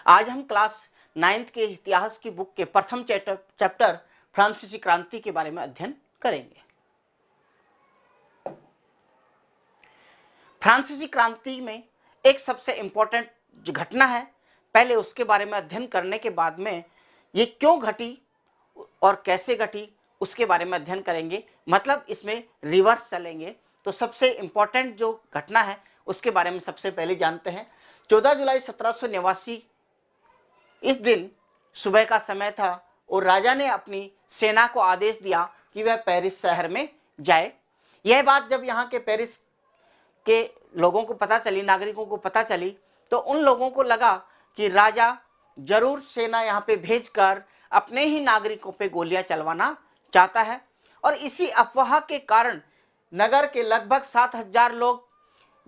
आज हम class 9th के इतिहास की बुक के प्रथम चैप्टर फ्रांसीसी क्रांति के बारे में अध्ययन करेंगे। फ्रांसीसी क्रांति में एक सबसे इंपॉर्टेंट जो घटना है, पहले उसके बारे में अध्ययन करने के बाद में ये क्यों घटी और कैसे घटी उसके बारे में अध्ययन करेंगे। मतलब इसमें रिवर्स चलेंगे। तो सबसे इंपॉर्टेंट जो घटना है उसके बारे में सबसे पहले जानते हैं। 14 जुलाई 1789 इस दिन सुबह का समय था और राजा ने अपनी सेना को आदेश दिया कि वह पेरिस शहर में जाए। यह बात जब यहाँ के पेरिस के लोगों को पता चली, नागरिकों को पता चली, तो उन लोगों को लगा कि राजा जरूर सेना यहाँ पे भेजकर अपने ही नागरिकों पे गोलियां चलवाना चाहता है। और इसी अफवाह के कारण नगर के लगभग 7,000 लोग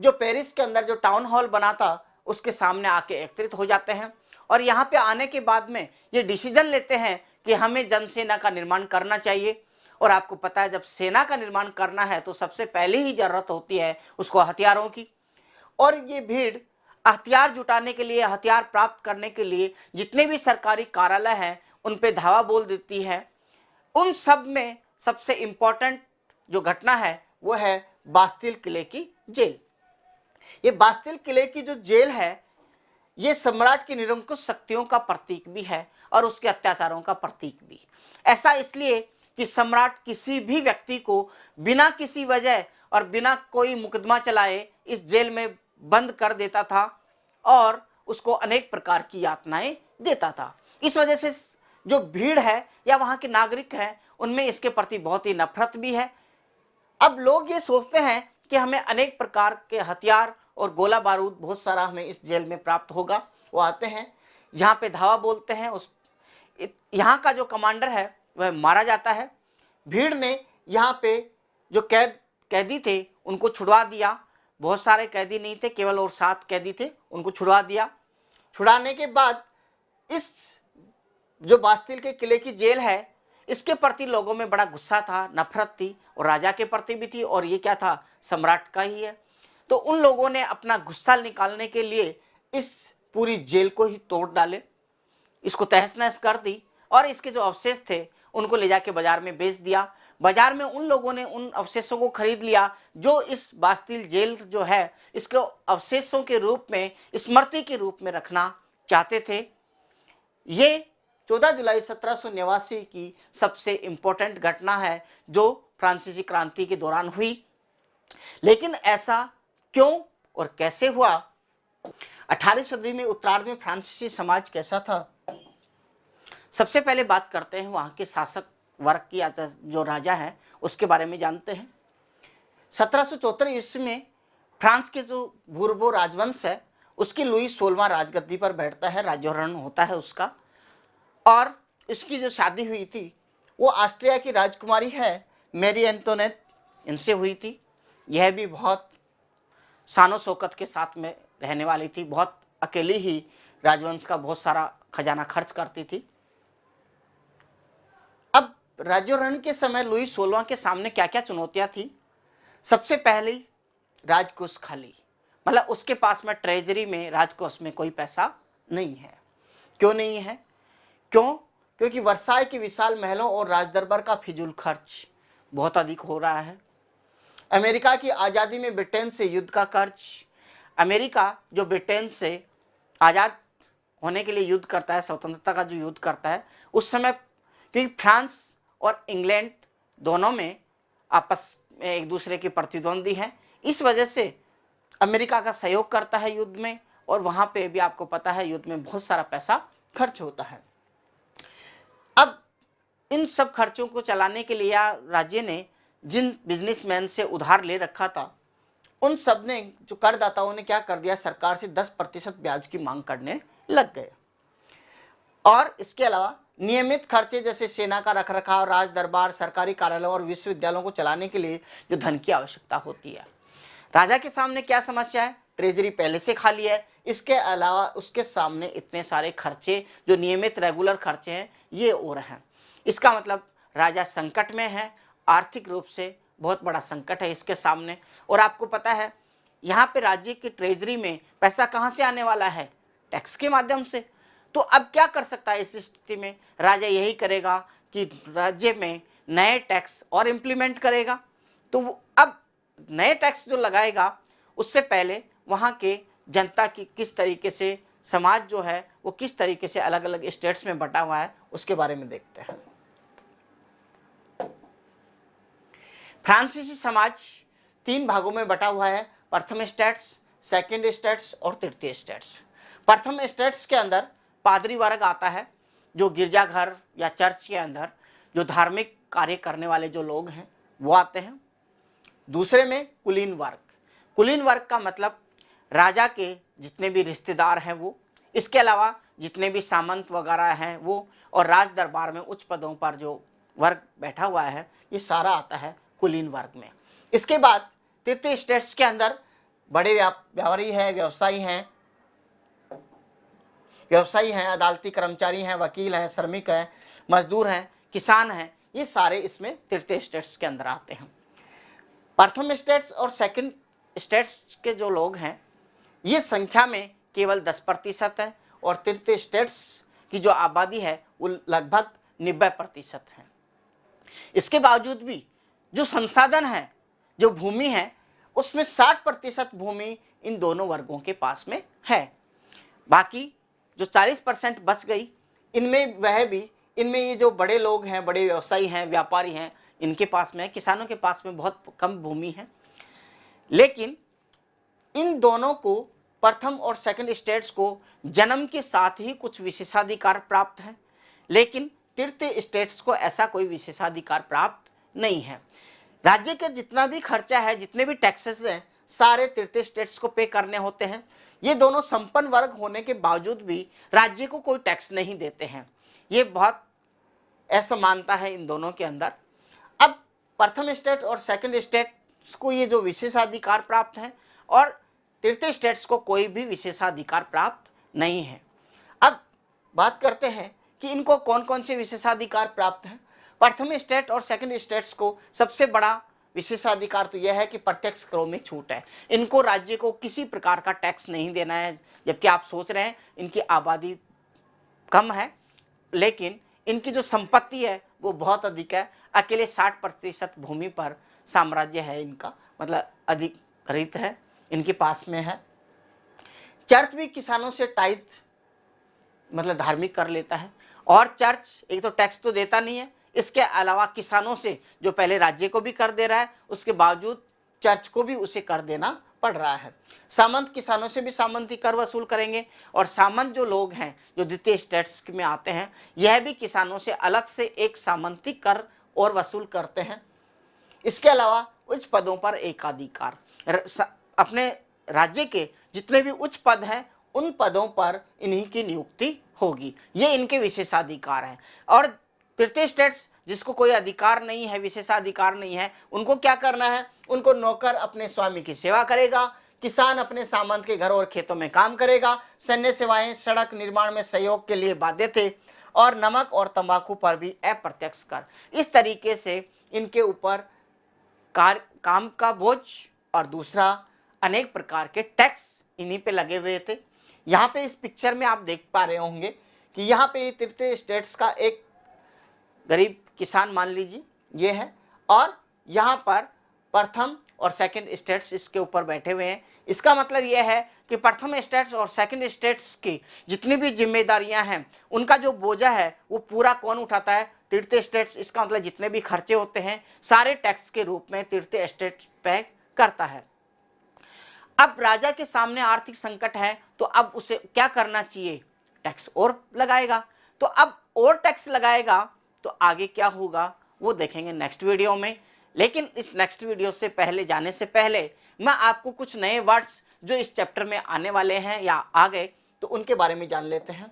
जो पेरिस के अंदर जो टाउन हॉल बना था उसके सामने आके एकत्रित हो जाते हैं और यहाँ पे आने के बाद में ये डिसीजन लेते हैं कि हमें जनसेना का निर्माण करना चाहिए। और आपको पता है, जब सेना का निर्माण करना है तो सबसे पहले ही जरूरत होती है उसको हथियारों की। और ये भीड़ हथियार जुटाने के लिए, हथियार प्राप्त करने के लिए जितने भी सरकारी कार्यालय हैं उन पे धावा बोल देती है। उन सब में सबसे इंपॉर्टेंट जो घटना है वो है बास्तिल किले की जेल। ये बास्तिल किले की जो जेल है ये सम्राट की निरंकुश शक्तियों का प्रतीक भी है और उसके अत्याचारों का प्रतीक भी। ऐसा इसलिए कि सम्राट किसी भी व्यक्ति को बिना किसी वजह और बिना कोई मुकदमा चलाए इस जेल में बंद कर देता था और उसको अनेक प्रकार की यातनाएं देता था। इस वजह से जो भीड़ है या वहाँ के नागरिक हैं उनमें इसके प्रति बहुत ही नफरत भी है। अब लोग ये सोचते हैं कि हमें अनेक प्रकार के हथियार और गोला बारूद बहुत सारा हमें इस जेल में प्राप्त होगा। वो आते हैं, यहाँ पे धावा बोलते हैं, उस यहाँ का जो कमांडर है वह मारा जाता है। भीड़ ने यहाँ पे जो कैदी थे उनको छुड़वा दिया। बहुत सारे कैदी नहीं थे, केवल और 7 कैदी थे, उनको छुड़वा दिया। छुड़ाने के बाद इस जो बास्तिल के किले की जेल है इसके प्रति लोगों में बड़ा गुस्सा था, नफरत थी और राजा के प्रति भी थी और ये क्या था, सम्राट का ही है। तो उन लोगों ने अपना गुस्सा निकालने के लिए इस पूरी जेल को ही तोड़ डाले, इसको तहस नहस कर दी और इसके जो अवशेष थे उनको ले जाके बाजार में बेच दिया। बाजार में उन लोगों ने उन अवशेषों को खरीद लिया जो इस बास्तिल जेल जो है इसको अवशेषों के रूप में, स्मृति के रूप में रखना चाहते थे। ये 14 जुलाई 1789 की सबसे इंपॉर्टेंट घटना है जो फ्रांसीसी क्रांति के दौरान हुई। लेकिन ऐसा क्यों और कैसे हुआ? 18वीं सदी में उत्तरार्ध में फ्रांसीसी समाज कैसा था? सबसे पहले बात करते हैं वहाँ के शासक वर्ग की, जो राजा है उसके बारे में जानते हैं। 1774 ईस्वी में फ्रांस के जो बूर्बो राजवंश है उसकी लुई 16वां राजगद्दी पर बैठता है, राज्यारोहण होता है उसका। और इसकी जो शादी हुई थी वो ऑस्ट्रिया की राजकुमारी है मैरी एंटोनेट, इनसे हुई थी। यह भी बहुत शानो शौकत के साथ में रहने वाली थी, बहुत अकेली ही राजवंश का बहुत सारा खजाना खर्च करती थी। अब राज्यारोहण के समय लुई 16वां के सामने क्या क्या चुनौतियां थी? सबसे पहली, राजकोष खाली, मतलब उसके पास में ट्रेजरी में, राजकोष में कोई पैसा नहीं है। क्यों नहीं है? क्योंकि वर्साय के विशाल महलों और राजदरबार का फिजूल खर्च बहुत अधिक हो रहा है। अमेरिका की आज़ादी में ब्रिटेन से युद्ध का खर्च, अमेरिका जो ब्रिटेन से आज़ाद होने के लिए युद्ध करता है, स्वतंत्रता का जो युद्ध करता है, उस समय क्योंकि फ्रांस और इंग्लैंड दोनों में आपस में एक दूसरे के प्रतिद्वंदी हैं, इस वजह से अमेरिका का सहयोग करता है युद्ध में और वहाँ पे भी आपको पता है युद्ध में बहुत सारा पैसा खर्च होता है। अब इन सब खर्चों को चलाने के लिए राज्य ने जिन बिजनेसमैन से उधार ले रखा था उन सब ने, जो करदाताओं ने क्या कर दिया, सरकार से 10% ब्याज की मांग करने लग गए। और इसके अलावा नियमित खर्चे जैसे सेना का रखरखाव, राज दरबार, सरकारी कार्यालयों और विश्वविद्यालयों को चलाने के लिए जो धन की आवश्यकता होती है। राजा के सामने क्या समस्या है? ट्रेजरी पहले से खाली है, इसके अलावा उसके सामने इतने सारे खर्चे जो नियमित रेगुलर खर्चे हैं ये और हैं। इसका मतलब राजा संकट में है, आर्थिक रूप से बहुत बड़ा संकट है इसके सामने। और आपको पता है यहाँ पे राज्य की ट्रेजरी में पैसा कहाँ से आने वाला है? टैक्स के माध्यम से। तो अब क्या कर सकता है इस स्थिति में? राजा यही करेगा कि राज्य में नए टैक्स और इम्प्लीमेंट करेगा। तो अब नए टैक्स जो लगाएगा उससे पहले वहाँ के जनता की किस तरीके से, समाज जो है वो किस तरीके से अलग अलग स्टेट्स में बटा हुआ है उसके बारे में देखते हैं। फ्रांसीसी समाज 3 भागों में बटा हुआ है, प्रथम स्टेट्स, सेकंड स्टेट्स और तृतीय स्टेट्स। प्रथम स्टेट्स के अंदर पादरी वर्ग आता है, जो गिरजाघर या चर्च के अंदर जो धार्मिक कार्य करने वाले जो लोग हैं वो आते हैं। दूसरे में कुलीन वर्ग। कुलीन वर्ग का मतलब राजा के जितने भी रिश्तेदार हैं वो, इसके अलावा जितने भी सामंत वगैरह हैं वो, और राज दरबार में उच्च पदों पर जो वर्ग बैठा हुआ है ये सारा आता है कुलीन वर्ग में। इसके बाद तृतीय स्टेट्स के अंदर बड़े व्यापारी हैं, व्यवसायी हैं, अदालती कर्मचारी हैं, वकील हैं, श्रमिक हैं, मजदूर हैं, किसान हैं, ये सारे इसमें तृतीय स्टेट्स के अंदर आते हैं। प्रथम स्टेट्स और सेकंड स्टेट्स के जो लोग हैं ये संख्या में केवल 10% है, और तृतीय स्टेट्स की जो आबादी है वो लगभग 90% है। इसके बावजूद भी जो संसाधन है, जो भूमि है, उसमें 60% भूमि इन दोनों वर्गों के पास में है। बाकी जो 40% बच गई, इनमें ये जो बड़े लोग हैं, बड़े व्यवसायी हैं, व्यापारी हैं, इनके पास में, किसानों के पास में बहुत कम भूमि है। लेकिन इन दोनों को, प्रथम और सेकंड स्टेट्स को जन्म के साथ ही कुछ विशेषाधिकार प्राप्त है, लेकिन तृतीय स्टेट्स को ऐसा कोई विशेषाधिकार प्राप्त नहीं है। राज्य का जितना भी खर्चा है, जितने भी टैक्सेस हैं, सारे तृतीय स्टेट्स को पे करने होते हैं। ये दोनों संपन्न वर्ग होने के बावजूद भी राज्य को कोई टैक्स नहीं देते हैं। ये बहुत असमानता है इन दोनों के अंदर। अब प्रथम स्टेट और सेकंड स्टेट्स को ये जो विशेषाधिकार प्राप्त है, और तृतीय स्टेट्स को कोई भी विशेषाधिकार प्राप्त नहीं है। अब बात करते हैं कि इनको कौन कौन से विशेषाधिकार प्राप्त हैं। प्रथम स्टेट और सेकंड स्टेट्स को सबसे बड़ा विशेषाधिकार तो यह है कि प्रत्यक्ष करों में छूट है। इनको राज्य को किसी प्रकार का टैक्स नहीं देना है। जबकि आप सोच रहे हैं इनकी आबादी कम है, लेकिन इनकी जो संपत्ति है वो बहुत अधिक है। अकेले 60% भूमि पर साम्राज्य है इनका, मतलब अधिकृत है, इनके पास में है। चर्च भी किसानों से टाइथ, मतलब धार्मिक कर लेता है, और चर्च एक तो टैक्स तो देता नहीं है, इसके अलावा किसानों से जो पहले राज्य को भी कर दे रहा है, उसके बावजूद चर्च को भी उसे कर देना पड़ रहा है। सामंत किसानों से भी सामंती कर वसूल करेंगे, और सामंत जो लोग हैं जो द्वितीय स्टेट्स में आते हैं, यह भी किसानों से अलग से एक सामंती कर और वसूल करते हैं। इसके अलावा उच्च पदों पर एकाधिकार, अपने राज्य के जितने भी उच्च पद हैं उन पदों पर इन्हीं की नियुक्ति होगी। ये इनके विशेषाधिकार हैं। और तृतीय स्टेट्स जिसको कोई अधिकार नहीं है, विशेषाधिकार नहीं है, उनको क्या करना है? उनको नौकर अपने स्वामी की सेवा करेगा, किसान अपने सामंत के घरों और खेतों में काम करेगा, सैन्य सेवाएं, सड़क निर्माण में सहयोग के लिए बाध्य थे, और नमक और तंबाकू पर भी अप्रत्यक्ष कर। इस तरीके से इनके ऊपर काम का बोझ और दूसरा अनेक प्रकार के टैक्स इन्हीं पे लगे हुए थे। यहाँ पे इस पिक्चर में आप देख पा रहे होंगे कि यहाँ पे तृतीय स्टेट्स का एक गरीब किसान मान लीजिए ये है, और यहाँ पर प्रथम और सेकंड स्टेट्स इसके ऊपर बैठे हुए हैं। इसका मतलब यह है कि प्रथम स्टेट्स और सेकंड स्टेट्स की जितनी भी जिम्मेदारियां हैं, उनका जो बोझा है वो पूरा कौन उठाता है? तृतीय स्टेट्स। इसका मतलब जितने भी खर्चे होते हैं सारे टैक्स के रूप में तृतीय स्टेट्स पे करता है। अब राजा के सामने आर्थिक संकट है, तो अब उसे क्या करना चाहिए? टैक्स और लगाएगा। तो अब और टैक्स लगाएगा तो आगे क्या होगा वो देखेंगे नेक्स्ट वीडियो में। लेकिन इस नेक्स्ट वीडियो से पहले, जाने से पहले, मैं आपको कुछ नए वर्ड्स जो इस चैप्टर में आने वाले हैं या आ गए तो उनके बारे में जान लेते हैं।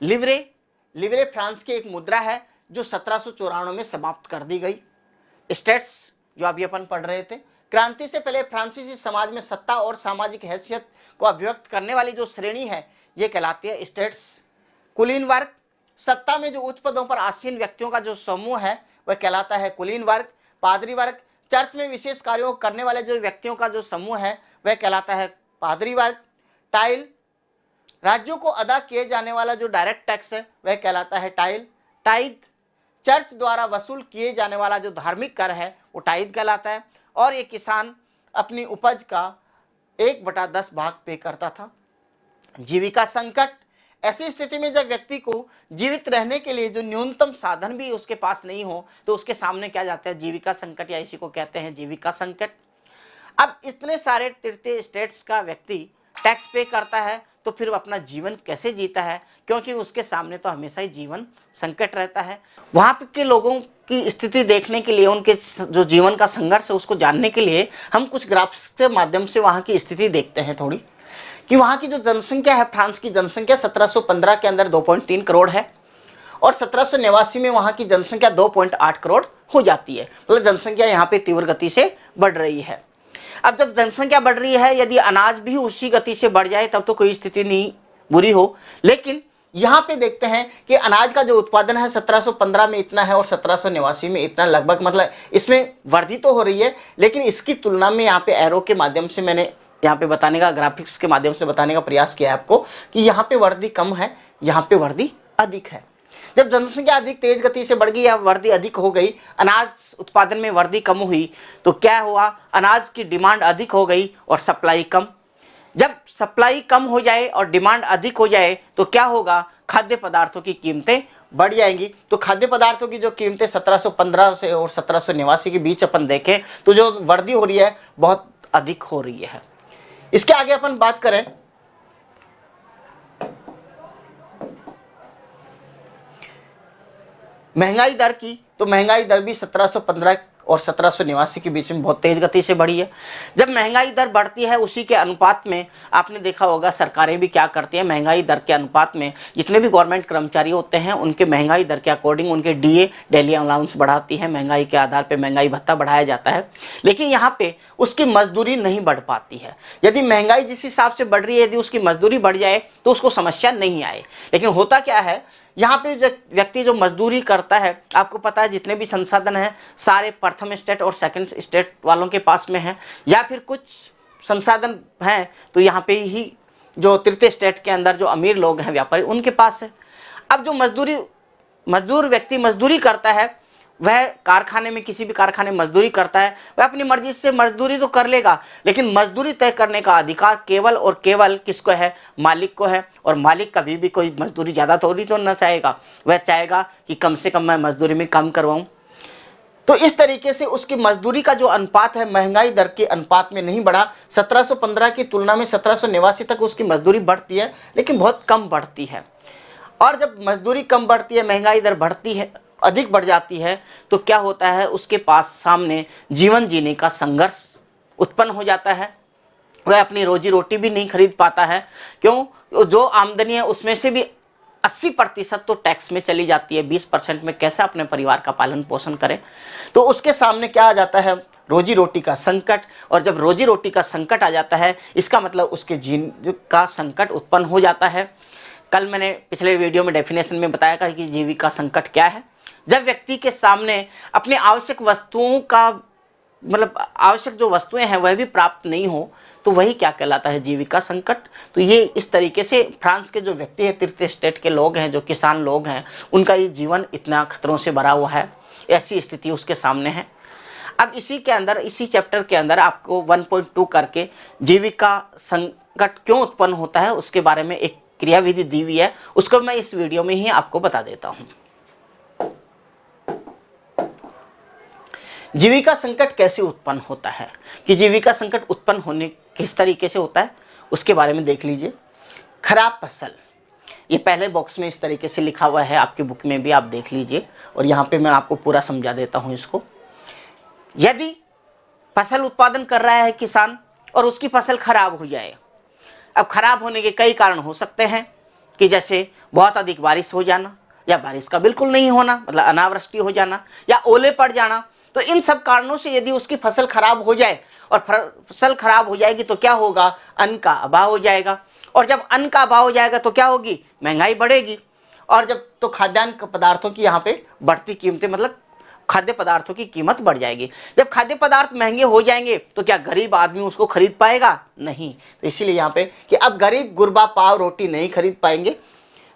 लिवरे फ्रांस की एक मुद्रा है जो 1794 में समाप्त कर दी गई। स्टेट्स जो अभी अपन पढ़ रहे थे, क्रांति से पहले फ्रांसीसी समाज में सत्ता और सामाजिक हैसियत को अभिव्यक्त करने वाली जो श्रेणी है ये कहलाती है स्टेट्स। कुलीन वर्ग, सत्ता में जो उच्च पदों पर आसीन व्यक्तियों का जो समूह है वह कहलाता है कुलीन वर्ग। पादरी वर्ग, चर्च में विशेष कार्यों करने वाले जो व्यक्तियों का जो समूह है वह कहलाता है पादरी वर्ग। राज्यों को अदा किए जाने वाला जो डायरेक्ट टैक्स है वह कहलाता है टाइथ। चर्च द्वारा वसूल किए जाने वाला जो धार्मिक कर है वो टाइथ कहलाता है। और ये किसान अपनी उपज का 1/10 भाग पे करता था। जीविका संकट, ऐसी स्थिति में जब व्यक्ति को जीवित रहने के लिए जो न्यूनतम साधन भी उसके पास नहीं हो तो उसके सामने क्या जाता है, जीविका संकट, या इसी को कहते हैं जीविका संकट। अब इतने सारे तृतीय स्टेट्स का व्यक्ति टैक्स पे करता है तो फिर वो अपना जीवन कैसे जीता है, क्योंकि उसके सामने तो हमेशा ही जीवन संकट रहता है। वहाँ के लोगों की स्थिति देखने के लिए, उनके जो जीवन का संघर्ष है उसको जानने के लिए हम कुछ ग्राफ्स के माध्यम से वहाँ की स्थिति देखते हैं थोड़ी, कि वहाँ की जो जनसंख्या है, फ्रांस की जनसंख्या 1715 के अंदर 2.3 करोड़ है और 1789 में वहाँ की जनसंख्या 2.8 करोड़ हो जाती है। मतलब जनसंख्या यहाँ पे तीव्र गति से बढ़ रही है। अब जब जनसंख्या बढ़ रही है, यदि अनाज भी उसी गति से बढ़ जाए तब तो कोई स्थिति नहीं बुरी हो, लेकिन यहाँ पे देखते हैं कि अनाज का जो उत्पादन है 1715 में इतना है और 1789 में इतना, लगभग मतलब इसमें वृद्धि तो हो रही है, लेकिन इसकी तुलना में यहाँ पे एरो के माध्यम से मैंने यहाँ पे बताने का, ग्राफिक्स के माध्यम से बताने का प्रयास किया है आपको कि यहाँ पे वृद्धि कम है, यहाँ पे वृद्धि अधिक है। जब जनसंख्या अधिक तेज गति से बढ़ गई या वृद्धि अधिक हो गई, अनाज उत्पादन में वृद्धि कम हुई तो क्या हुआ, अनाज की डिमांड अधिक हो गई और सप्लाई कम। जब सप्लाई कम हो जाए और डिमांड अधिक हो जाए तो क्या होगा, खाद्य पदार्थों की कीमतें बढ़ जाएंगी। तो खाद्य पदार्थों की जो कीमतें 1715 से और 1789 के बीच अपन देखें तो जो वृद्धि हो रही है बहुत अधिक हो रही है। इसके आगे अपन बात करें महंगाई दर की, तो महंगाई दर भी 1715 और 1789 के बीच में बहुत तेज गति से बढ़ी है। जब महंगाई दर बढ़ती है उसी के अनुपात में आपने देखा होगा सरकारें भी क्या करती हैं, महंगाई दर के अनुपात में जितने भी गवर्नमेंट कर्मचारी होते हैं उनके महंगाई दर के अकॉर्डिंग उनके डीए डेली अलाउंस बढ़ाती है, महंगाई के आधार पर महंगाई भत्ता बढ़ाया जाता है। लेकिन यहाँ पे उसकी मजदूरी नहीं बढ़ पाती है। यदि महंगाई जिस हिसाब से बढ़ रही है, यदि उसकी मजदूरी बढ़ जाए तो उसको समस्या नहीं आए। लेकिन होता क्या है, यहाँ पे व्यक्ति जो मजदूरी करता है, आपको पता है जितने भी संसाधन हैं सारे प्रथम स्टेट और सेकंड स्टेट वालों के पास में हैं, या फिर कुछ संसाधन हैं तो यहाँ पे ही जो तृतीय स्टेट के अंदर जो अमीर लोग हैं व्यापारी उनके पास है। अब जो मजदूर व्यक्ति मजदूरी करता है, वह कारखाने में किसी भी कारखाने में मजदूरी करता है, वह अपनी मर्जी से मजदूरी तो कर लेगा, लेकिन मजदूरी तय करने का अधिकार केवल और केवल किसको है, मालिक को है। और मालिक कभी भी कोई मजदूरी ज़्यादा थोड़ी तो ना चाहेगा, वह चाहेगा कि कम से कम मैं मजदूरी में कम करवाऊँ। तो इस तरीके से उसकी मजदूरी का जो अनुपात है महंगाई दर के अनुपात में नहीं बढ़ा। 1715 की तुलना में 1789 तक उसकी मजदूरी बढ़ती है, लेकिन बहुत कम बढ़ती है। और जब मजदूरी कम बढ़ती है, महंगाई दर बढ़ती है, अधिक बढ़ जाती है, तो क्या होता है, उसके पास सामने जीवन जीने का संघर्ष उत्पन्न हो जाता है। वह अपनी रोजी रोटी भी नहीं खरीद पाता है। क्यों, जो आमदनी है उसमें से भी 80% तो टैक्स में चली जाती है, 20% में कैसे अपने परिवार का पालन पोषण करे। तो उसके सामने क्या आ जाता है, रोजी रोटी का संकट। और जब रोजी रोटी का संकट आ जाता है, इसका मतलब उसके जीवन का संकट उत्पन्न हो जाता है। कल मैंने पिछले वीडियो में डेफिनेशन में बताया था कि जीविका संकट क्या है। जब व्यक्ति के सामने अपने आवश्यक वस्तुओं का, मतलब आवश्यक जो वस्तुएं हैं वह भी प्राप्त नहीं हो, तो वही क्या कहलाता है, जीविका संकट। तो ये इस तरीके से फ्रांस के जो व्यक्ति है, तृतीय स्टेट के लोग हैं, जो किसान लोग हैं, उनका ये जीवन इतना खतरों से भरा हुआ है, ऐसी स्थिति उसके सामने है। अब इसी के अंदर, इसी चैप्टर के अंदर आपको 1.2 करके जीविका संकट क्यों उत्पन्न होता है उसके बारे में एक क्रियाविधि दी हुई है, उसको मैं इस वीडियो में ही आपको बता देता हूँ। जीविका संकट कैसे उत्पन्न होता है, कि जीविका संकट उत्पन्न होने किस तरीके से होता है उसके बारे में देख लीजिए। खराब फसल, ये पहले बॉक्स में इस तरीके से लिखा हुआ है, आपकी बुक में भी आप देख लीजिए, और यहाँ पे मैं आपको पूरा समझा देता हूँ इसको। यदि फसल उत्पादन कर रहा है किसान और उसकी फसल खराब हो जाए, अब खराब होने के कई कारण हो सकते हैं, कि जैसे बहुत अधिक बारिश हो जाना, या बारिश का बिल्कुल नहीं होना, मतलब अनावृष्टि हो जाना, या ओले पड़ जाना। तो इन सब कारणों से यदि उसकी फसल खराब हो जाए, और फसल खराब हो जाएगी तो क्या होगा, अन्न का अभाव हो जाएगा। और जब अन्न का अभाव हो जाएगा तो क्या होगी, महंगाई बढ़ेगी। और जब तो खाद्यान्न पदार्थों की यहाँ पे बढ़ती कीमतें, मतलब खाद्य पदार्थों की कीमत बढ़ जाएगी। जब खाद्य पदार्थ महंगे हो जाएंगे तो क्या गरीब आदमी उसको खरीद पाएगा? नहीं। तो इसीलिए यहाँ पे कि अब गरीब गुरबा पाव रोटी नहीं खरीद पाएंगे,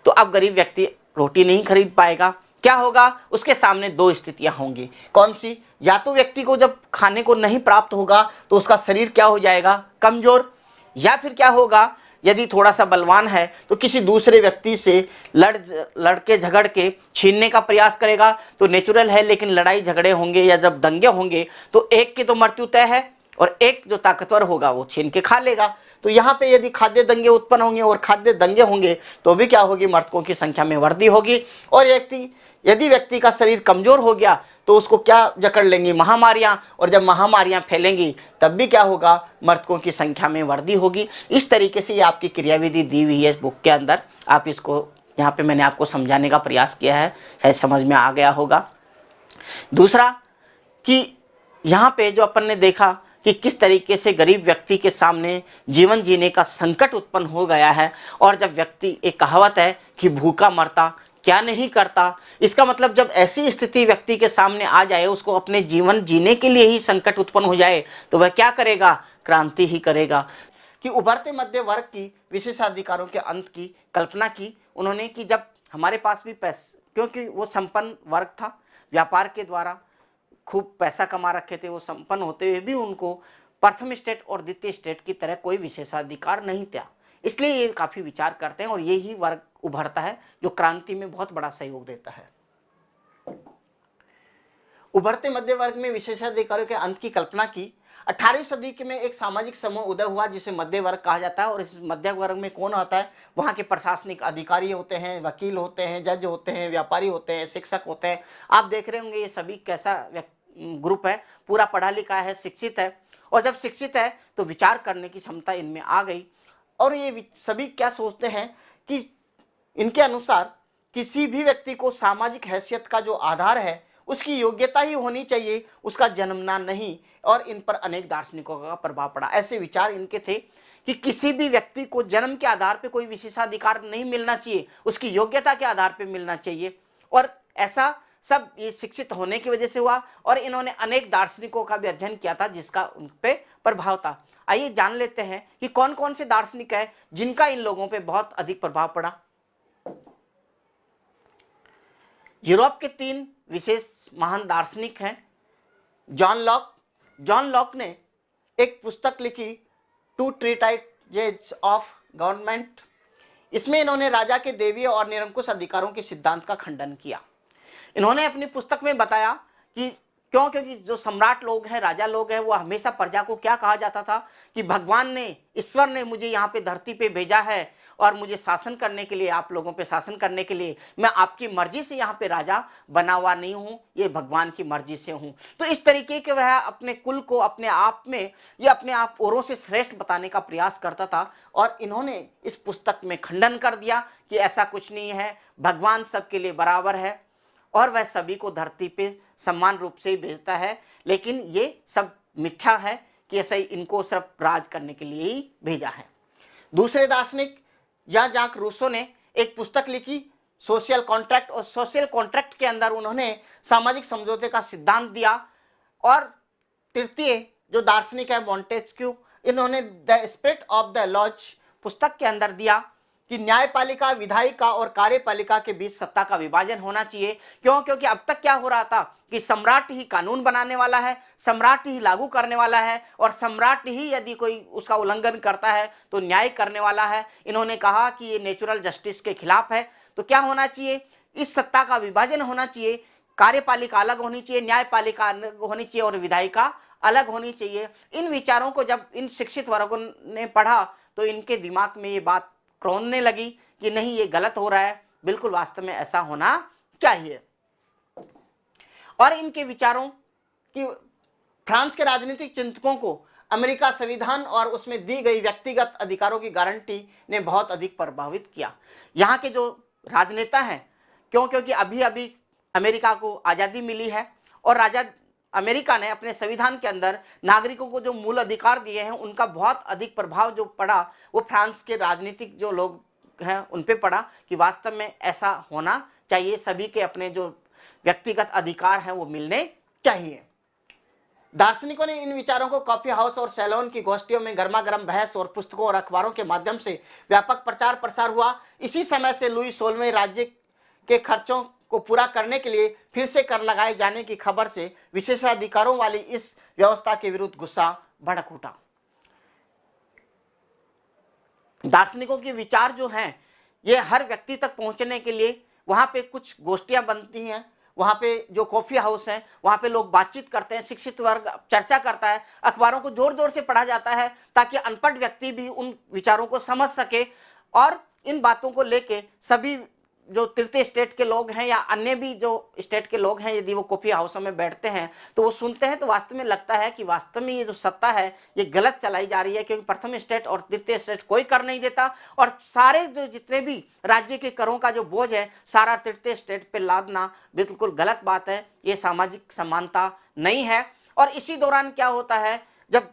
तो अब गरीब व्यक्ति रोटी नहीं खरीद पाएगा। क्या होगा? उसके सामने दो स्थितियां होंगी। कौन सी? या तो व्यक्ति को जब खाने को नहीं प्राप्त होगा तो उसका शरीर क्या हो जाएगा? कमजोर। या फिर क्या होगा? यदि थोड़ा सा बलवान है तो किसी दूसरे व्यक्ति से लड़के झगड़ के छीनने का प्रयास करेगा, तो नेचुरल है, लेकिन लड़ाई झगड़े होंगे या जब दंगे होंगे तो एक की तो मृत्यु तय है और एक जो ताकतवर होगा वो छीन के खा लेगा। तो यहाँ पे यदि खाद्य दंगे उत्पन्न होंगे और खाद्य दंगे होंगे तो भी क्या होगी? मृतकों की संख्या में वृद्धि होगी। और यदि व्यक्ति का शरीर कमजोर हो गया तो उसको क्या जकड़ लेंगी? महामारियां। और जब महामारियां फैलेंगी तब भी क्या होगा? मृतकों की संख्या में वृद्धि होगी। इस तरीके से ये आपकी क्रियाविधि दी हुई है इस बुक के अंदर। आप इसको यहाँ पे मैंने आपको समझाने का प्रयास किया है, शायद समझ में आ गया होगा। दूसरा कि यहाँ पे जो अपन ने देखा कि किस तरीके से गरीब व्यक्ति के सामने जीवन जीने का संकट उत्पन्न हो गया है, और जब व्यक्ति, एक कहावत है कि भूखा मरता क्या नहीं करता, इसका मतलब जब ऐसी स्थिति व्यक्ति के सामने आ जाए, उसको अपने जीवन जीने के लिए ही संकट उत्पन्न हो जाए, तो वह क्या करेगा? क्रांति ही करेगा। कि उभरते मध्य वर्ग की विशेषाधिकारों के अंत की कल्पना की उन्होंने, कि जब हमारे पास भी पैसे, क्योंकि वो संपन्न वर्ग था, व्यापार के द्वारा खूब पैसा कमा रखे थे, वो संपन्न होते हुए भी उनको प्रथम स्टेट और द्वितीय स्टेट की तरह कोई विशेषाधिकार नहीं था। इसलिए ये काफी विचार करते हैं और यही वर्ग उभरता है जो क्रांति में बहुत बड़ा सहयोग देता है। उभरते मध्य वर्ग में विशेषाधिकारों के अंत की कल्पना की। 18वीं सदी में एक सामाजिक समूह उदय हुआ जिसे मध्य वर्ग कहा जाता है। और इस मध्य वर्ग में कौन होता है? वहाँ के प्रशासनिक अधिकारी होते हैं, वकील होते हैं, जज होते हैं, व्यापारी होते हैं, शिक्षक होते हैं। आप देख रहे होंगे ये सभी कैसा ग्रुप है, पूरा पढ़ा लिखा है, शिक्षित है। और जब शिक्षित है तो विचार करने की क्षमता इनमें आ गई। और ये सभी क्या सोचते हैं कि इनके अनुसार किसी भी व्यक्ति को सामाजिक हैसियत का जो आधार है उसकी योग्यता ही होनी चाहिए, उसका जन्मना नहीं। और इन पर अनेक दार्शनिकों का प्रभाव पड़ा। ऐसे विचार इनके थे कि किसी भी व्यक्ति को जन्म के आधार पर कोई विशेषाधिकार नहीं मिलना चाहिए, उसकी योग्यता के आधार पर मिलना चाहिए। और ऐसा सब ये शिक्षित होने की वजह से हुआ। और इन्होंने अनेक दार्शनिकों का भी अध्ययन किया था जिसका उन पे प्रभाव था। आइए जान लेते हैं कि कौन कौन से दार्शनिक हैं जिनका इन लोगों पे बहुत अधिक प्रभाव पड़ा। यूरोप के 3 विशेष महान दार्शनिक हैं। जॉन लॉक ने एक पुस्तक लिखी, टू ट्रीटाइजेस ऑफ गवर्नमेंट। इसमें इन्होंने राजा के दैवीय और निरंकुश अधिकारों के सिद्धांत का खंडन किया। इन्होंने अपनी पुस्तक में बताया कि क्योंकि जो सम्राट लोग हैं, राजा लोग हैं, वो हमेशा प्रजा को क्या कहा जाता था कि भगवान ने, ईश्वर ने मुझे यहाँ पे धरती पे भेजा है और मुझे शासन करने के लिए, आप लोगों पे शासन करने के लिए, मैं आपकी मर्जी से यहाँ पे राजा बना हुआ नहीं हूँ, ये भगवान की मर्जी से हूँ। तो इस तरीके के वह अपने कुल को अपने आप में, ये अपने आप औरों से श्रेष्ठ बताने का प्रयास करता था। और इन्होंने इस पुस्तक में खंडन कर दिया कि ऐसा कुछ नहीं है, भगवान सबके लिए बराबर है और वह सभी को धरती पे समान रूप से ही भेजता है। लेकिन ये सब मिथ्या है कि ऐसा ही इनको सिर्फ राज करने के लिए ही भेजा है। दूसरे दार्शनिक जॉन जाक रूसो ने एक पुस्तक लिखी, सोशल कॉन्ट्रैक्ट। और सोशल कॉन्ट्रैक्ट के अंदर उन्होंने सामाजिक समझौते का सिद्धांत दिया। और तृतीय जो दार्शनिक है मॉन्टेस्क्यू, इन्होंने the spirit of the laws पुस्तक के अंदर दिया कि न्यायपालिका, विधायिका और कार्यपालिका के बीच सत्ता का विभाजन होना चाहिए। क्योंकि अब तक क्या हो रहा था कि सम्राट ही कानून बनाने वाला है, सम्राट ही लागू करने वाला है, और सम्राट ही यदि कोई उसका उल्लंघन करता है तो न्याय करने वाला है। इन्होंने कहा कि ये नेचुरल जस्टिस के खिलाफ है। तो क्या होना चाहिए? इस सत्ता का विभाजन होना चाहिए, कार्यपालिका अलग होनी चाहिए, न्यायपालिका अलग होनी चाहिए और विधायिका अलग होनी चाहिए। इन विचारों को जब इन शिक्षित वर्गों ने पढ़ा तो इनके दिमाग में ये बात क्रौंधने लगी कि नहीं, ये गलत हो रहा है, बिल्कुल वास्तव में ऐसा होना चाहिए। और इनके विचारों कि फ्रांस के राजनीतिक चिंतकों को अमेरिका संविधान और उसमें दी गई व्यक्तिगत अधिकारों की गारंटी ने बहुत अधिक प्रभावित किया। यहाँ के जो राजनेता हैं, क्योंकि अभी अभी अमेरिका को आज़ादी मिली है और अमेरिका ने अपने संविधान के अंदर नागरिकों को जो मूल अधिकार दिए हैं, उनका बहुत अधिक प्रभाव जो पड़ा वो फ्रांस के राजनीतिक जो लोग हैं उन पे पड़ा कि वास्तव में ऐसा होना चाहिए। सभी के अपने जो व्यक्तिगत अधिकार हैं वो मिलने चाहिए। दार्शनिकों ने इन विचारों को कॉफी हाउस और सैलून की गोष्ठियों में गर्मा गर्म बहस और पुस्तकों और अखबारों के माध्यम से व्यापक प्रचार प्रसार हुआ। इसी समय से लुई 16वें राज्य के खर्चों को पूरा करने के लिए फिर से कर लगाए जाने की खबर से विशेषाधिकारों वाली इस व्यवस्था के विरुद्ध गुस्सा भड़क उठा। दार्शनिकों के विचार जो हैं ये हर व्यक्ति तक पहुंचने के लिए वहां पे कुछ गोष्ठियां बनती हैं, वहां पे जो कॉफी हाउस हैं वहां पे लोग बातचीत करते हैं, शिक्षित वर्ग चर्चा करता है, अखबारों को जोर जोर से पढ़ा जाता है ताकि अनपढ़ व्यक्ति भी उन विचारों को समझ सके। और इन बातों को लेके सभी जो तृतीय स्टेट के लोग हैं या अन्य भी जो स्टेट के लोग हैं, यदि वो कॉफी हाउसों में बैठते हैं तो वो सुनते हैं तो वास्तव में लगता है कि वास्तव में ये जो सत्ता है ये गलत चलाई जा रही है, क्योंकि प्रथम स्टेट और तृतीय स्टेट कोई कर नहीं देता और सारे जो जितने भी राज्य के करों का जो बोझ है सारा तृतीय स्टेट पे लादना बिल्कुल गलत बात है। ये सामाजिक समानता नहीं है। और इसी दौरान क्या होता है, जब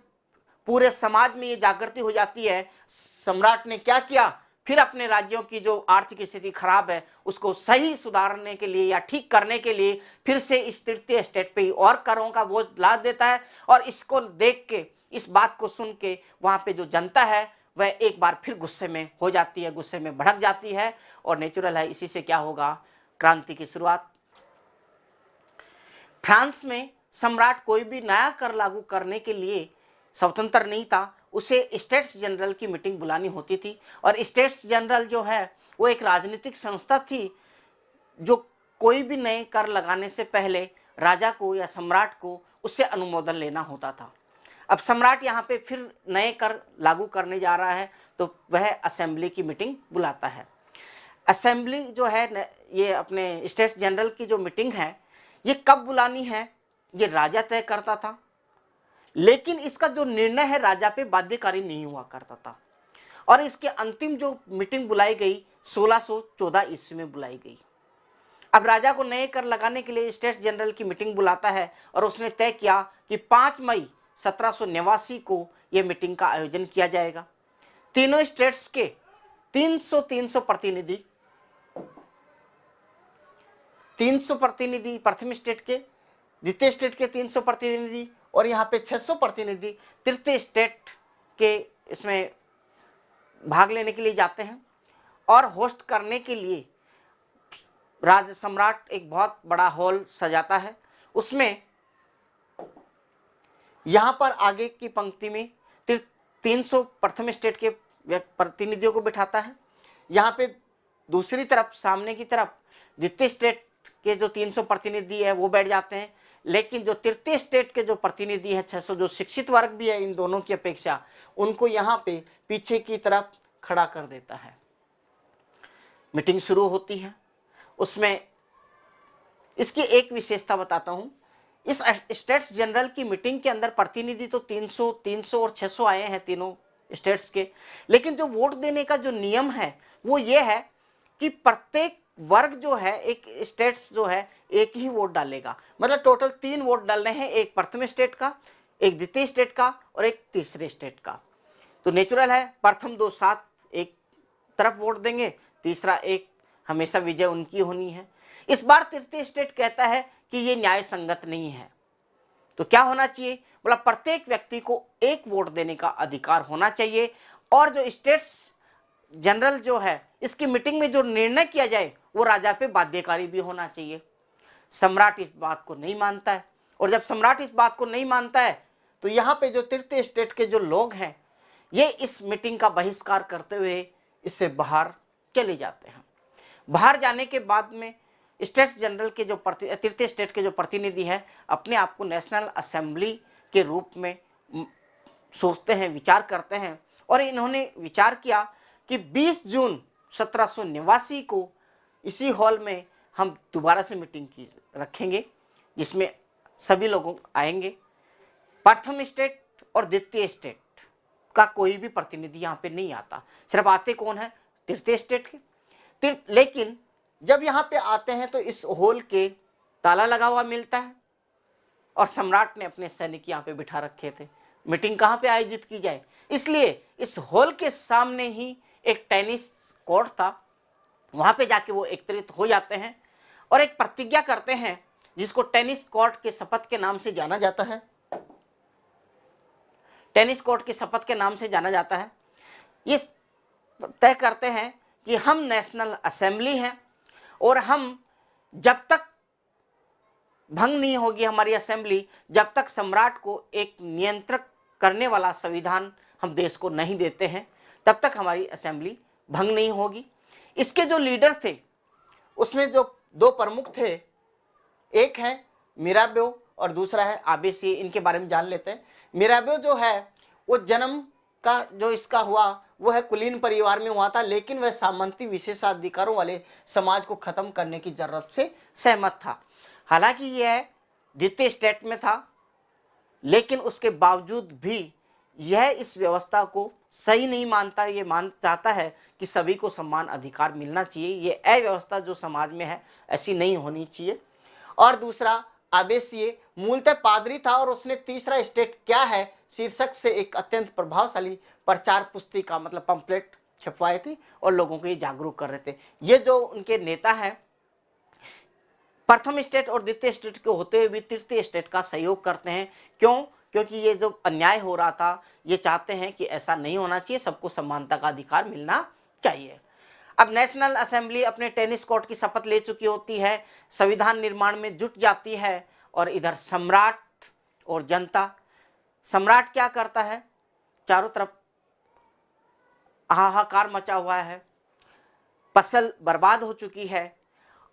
पूरे समाज में ये जागृति हो जाती है, सम्राट ने क्या किया, फिर अपने राज्यों की जो आर्थिक स्थिति खराब है उसको सही सुधारने के लिए या ठीक करने के लिए फिर से इस तृतीय स्टेट पे और करों का बोझ लाद देता है। और इसको देख के, इस बात को सुन के वहां पे जो जनता है वह एक बार फिर गुस्से में हो जाती है, गुस्से में भड़क जाती है और नेचुरल है इसी से क्या होगा, क्रांति की शुरुआत। फ्रांस में सम्राट कोई भी नया कर लागू करने के लिए स्वतंत्र नहीं था, उसे स्टेट्स जनरल की मीटिंग बुलानी होती थी। और स्टेट्स जनरल जो है वो एक राजनीतिक संस्था थी जो कोई भी नए कर लगाने से पहले राजा को या सम्राट को उससे अनुमोदन लेना होता था। अब सम्राट यहाँ पे फिर नए कर लागू करने जा रहा है तो वह असेंबली की मीटिंग बुलाता है। असेंबली जो है ये अपने स्टेट्स जनरल की जो मीटिंग है ये कब बुलानी है ये राजा तय करता था, लेकिन इसका जो निर्णय है राजा पे बाध्यकारी नहीं हुआ करता था। और इसके अंतिम जो मीटिंग बुलाई गई 1614 ईस्वी में बुलाई गई। अब राजा को नए कर लगाने के लिए स्टेट्स जनरल की मीटिंग बुलाता है और उसने तय किया कि 5 मई 1789 को यह मीटिंग का आयोजन किया जाएगा। तीनों स्टेट्स के 300 प्रतिनिधि, 300 प्रतिनिधि प्रथम स्टेट के, द्वितीय स्टेट के 300 प्रतिनिधि और यहाँ पे 600 प्रतिनिधि तृतीय स्टेट के इसमें भाग लेने के लिए जाते हैं। और होस्ट करने के लिए राज सम्राट एक बहुत बड़ा हॉल सजाता है। उसमें यहाँ पर आगे की पंक्ति में 300 प्रथम स्टेट के प्रतिनिधियों को बिठाता है, यहाँ पे दूसरी तरफ सामने की तरफ द्वितीय स्टेट के जो 300 प्रतिनिधि है वो बैठ जाते हैं। लेकिन जो तृतीय स्टेट के जो प्रतिनिधि है 600 जो शिक्षित वर्ग भी है इन दोनों की अपेक्षा, उनको यहाँ पे पीछे की तरफ खड़ा कर देता है। मीटिंग शुरू होती है। उसमें इसकी एक विशेषता बताता हूँ, इस स्टेट्स जनरल की मीटिंग के अंदर प्रतिनिधि तो 300 और 600 आए हैं तीनों स्टेट्स के, लेकिन जो वोट देने का जो नियम है वो ये है कि प्रत्येक वर्ग जो है, एक स्टेट्स जो है एक ही वोट डालेगा। मतलब टोटल 3 वोट डालने हैं, एक प्रथम स्टेट का, एक द्वितीय स्टेट का और एक तीसरे स्टेट का। तो नेचुरल है प्रथम 2 साथ एक तरफ वोट देंगे, तीसरा एक हमेशा विजय उनकी होनी है। इस बार तृतीय स्टेट कहता है कि ये न्याय संगत नहीं है। तो क्या होना चाहिए, बोला प्रत्येक व्यक्ति को एक वोट देने का अधिकार होना चाहिए और जो स्टेट्स जनरल जो है इसकी मीटिंग में जो निर्णय किया जाए वो राजा पे बाध्यकारी भी होना चाहिए। सम्राट इस बात को नहीं मानता है और जब सम्राट इस बात को नहीं मानता है तो यहाँ पे जो तृतीय स्टेट के जो लोग हैं ये इस मीटिंग का बहिष्कार करते हुए इससे बाहर चले जाते हैं। बाहर जाने के बाद में स्टेट्स जनरल के जो तृतीय स्टेट के जो प्रतिनिधि हैं अपने आप को नेशनल असेंबली के रूप में सोचते हैं, विचार करते हैं। और इन्होंने विचार किया कि 20 जून 1789 को इसी हॉल में हम दोबारा से मीटिंग की रखेंगे जिसमें सभी लोग आएंगे। प्रथम स्टेट और द्वितीय स्टेट का कोई भी प्रतिनिधि यहाँ पे नहीं आता, सिर्फ आते कौन है, तृतीय स्टेट के। लेकिन जब यहाँ पे आते हैं तो इस हॉल के ताला लगा हुआ मिलता है और सम्राट ने अपने सैनिक यहाँ पे बिठा रखे थे। मीटिंग कहाँ पे आयोजित की जाए, इसलिए इस हॉल के सामने ही एक टेनिस कोर्ट था, वहाँ पे जाके वो एकत्रित हो जाते हैं और एक प्रतिज्ञा करते हैं जिसको टेनिस कोर्ट के शपथ के नाम से जाना जाता है। टेनिस कोर्ट की शपथ के नाम से जाना जाता है। ये तय करते हैं कि हम नेशनल असेंबली हैं और हम जब तक भंग नहीं होगी हमारी असेंबली, जब तक सम्राट को एक नियंत्रित करने वाला संविधान हम देश को नहीं देते हैं, तब तक हमारी असेंबली भंग नहीं होगी। इसके जो लीडर थे उसमें जो दो प्रमुख थे, एक है मिराबेओ और दूसरा है आबे सिए। इनके बारे में जान लेते हैं। मिराबेओ जो है वो जन्म का जो इसका हुआ वो है कुलीन परिवार में हुआ था, लेकिन वह सामंती विशेषाधिकारों वाले समाज को खत्म करने की जरूरत से सहमत था। हालांकि यह द्वितीय स्टेट में था, लेकिन उसके बावजूद भी यह इस व्यवस्था को सही नहीं मानता। ये चाहता है कि सभी को समान अधिकार मिलना चाहिए। ये अव्यवस्था जो समाज में है ऐसी नहीं होनी चाहिए। और दूसरा आबे सिए मूलतः पादरी था और उसने तीसरा स्टेट क्या है शीर्षक से एक अत्यंत प्रभावशाली प्रचार पुस्तिका मतलब पंपलेट छपवाए थे और लोगों को ये जागरूक कर रहे थे। ये जो उनके नेता हैं प्रथम स्टेट और द्वितीय स्टेट के होते हुए भी तृतीय स्टेट का सहयोग करते हैं। क्यों? क्योंकि ये जो अन्याय हो रहा था ये चाहते हैं कि ऐसा नहीं होना चाहिए, सबको समानता का अधिकार मिलना चाहिए। अब नेशनल असेंबली अपने टेनिस कोर्ट की शपथ ले चुकी होती है, संविधान निर्माण में जुट जाती है और इधर सम्राट और जनता। सम्राट क्या करता है? चारों तरफ हाहाकार मचा हुआ है, फसल बर्बाद हो चुकी है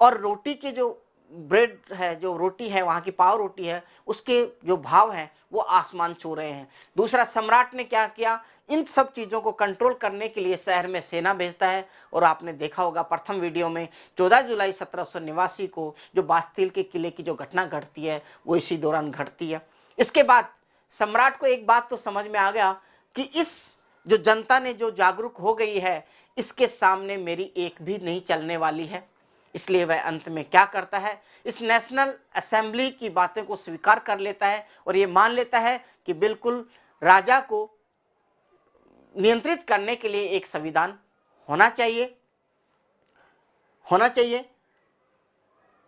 और रोटी के जो ब्रेड है, जो रोटी है वहाँ की पाव रोटी है, उसके जो भाव हैं वो आसमान छू रहे हैं। दूसरा, सम्राट ने क्या किया? इन सब चीज़ों को कंट्रोल करने के लिए शहर में सेना भेजता है। और आपने देखा होगा प्रथम वीडियो में 14 जुलाई 1789 को जो बास्तिल के किले की जो घटना घटती है वो इसी दौरान घटती है। इसके बाद सम्राट को एक बात तो समझ में आ गया कि इस जो जनता ने जो जागरूक हो गई है इसके सामने मेरी एक भी नहीं चलने वाली है। इसलिए वह अंत में क्या करता है? इस नेशनल असेंबली की बातें को स्वीकार कर लेता है और ये मान लेता है कि बिल्कुल राजा को नियंत्रित करने के लिए एक संविधान होना चाहिए।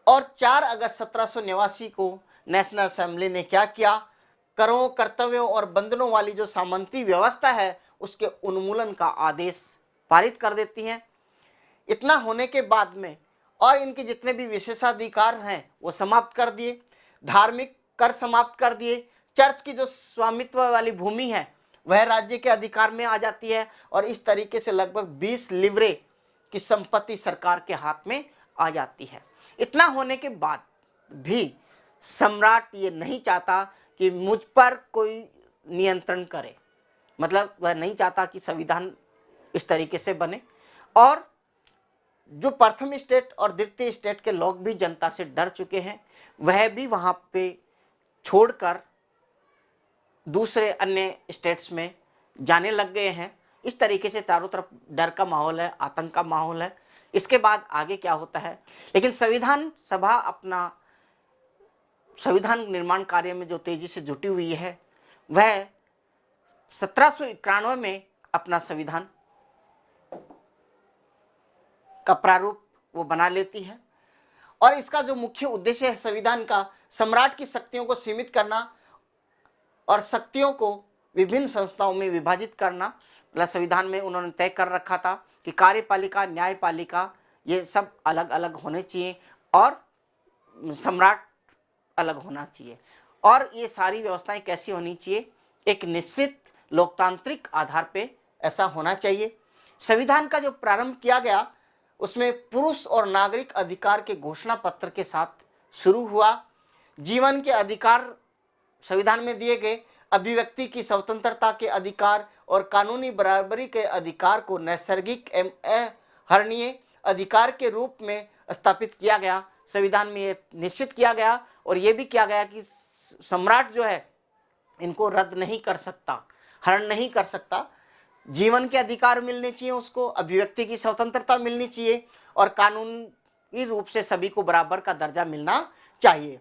और 4 अगस्त 1789 को नेशनल असेंबली ने क्या किया? करों, कर्तव्यों और बंधनों वाली जो सामंती व्यवस्था है उसके उन्मूलन का आदेश पारित कर देती है। इतना होने के बाद में और इनके जितने भी विशेषाधिकार हैं वो समाप्त कर दिए, धार्मिक कर समाप्त कर दिए, चर्च की जो स्वामित्व वाली भूमि है वह राज्य के अधिकार में आ जाती है और इस तरीके से लगभग 20 लिवरे की संपत्ति सरकार के हाथ में आ जाती है। इतना होने के बाद भी सम्राट ये नहीं चाहता कि मुझ पर कोई नियंत्रण करे, मतलब वह नहीं चाहता कि संविधान इस तरीके से बने। और जो प्रथम स्टेट और द्वितीय स्टेट के लोग भी जनता से डर चुके हैं, वह भी वहाँ पे छोड़कर दूसरे अन्य स्टेट्स में जाने लग गए हैं। इस तरीके से चारों तरफ डर का माहौल है, आतंक का माहौल है। इसके बाद आगे क्या होता है? लेकिन संविधान सभा अपना संविधान निर्माण कार्य में जो तेजी से जुटी हुई है वह 1791 में अपना संविधान का प्रारूप वो बना लेती है। और इसका जो मुख्य उद्देश्य है संविधान का, सम्राट की शक्तियों को सीमित करना और शक्तियों को विभिन्न संस्थाओं में विभाजित करना। मतलब संविधान में उन्होंने तय कर रखा था कि कार्यपालिका, न्यायपालिका ये सब अलग अलग होने चाहिए और सम्राट अलग होना चाहिए। और ये सारी व्यवस्थाएं कैसी होनी चाहिए? एक निश्चित लोकतांत्रिक आधार पे ऐसा होना चाहिए। संविधान का जो प्रारंभ किया गया उसमें पुरुष और नागरिक अधिकार के घोषणा पत्र के साथ शुरू हुआ। जीवन के अधिकार संविधान में दिए गए, अभिव्यक्ति की स्वतंत्रता के अधिकार और कानूनी बराबरी के अधिकार को नैसर्गिक एवं अहरणीय अधिकार के रूप में स्थापित किया गया। संविधान में ये निश्चित किया गया और ये भी किया गया कि सम्राट जो है इनको रद्द नहीं कर सकता, हरण नहीं कर सकता। जीवन के अधिकार मिलने चाहिए उसको, अभिव्यक्ति की स्वतंत्रता मिलनी चाहिए और कानूनी रूप से सभी को बराबर का दर्जा मिलना चाहिए।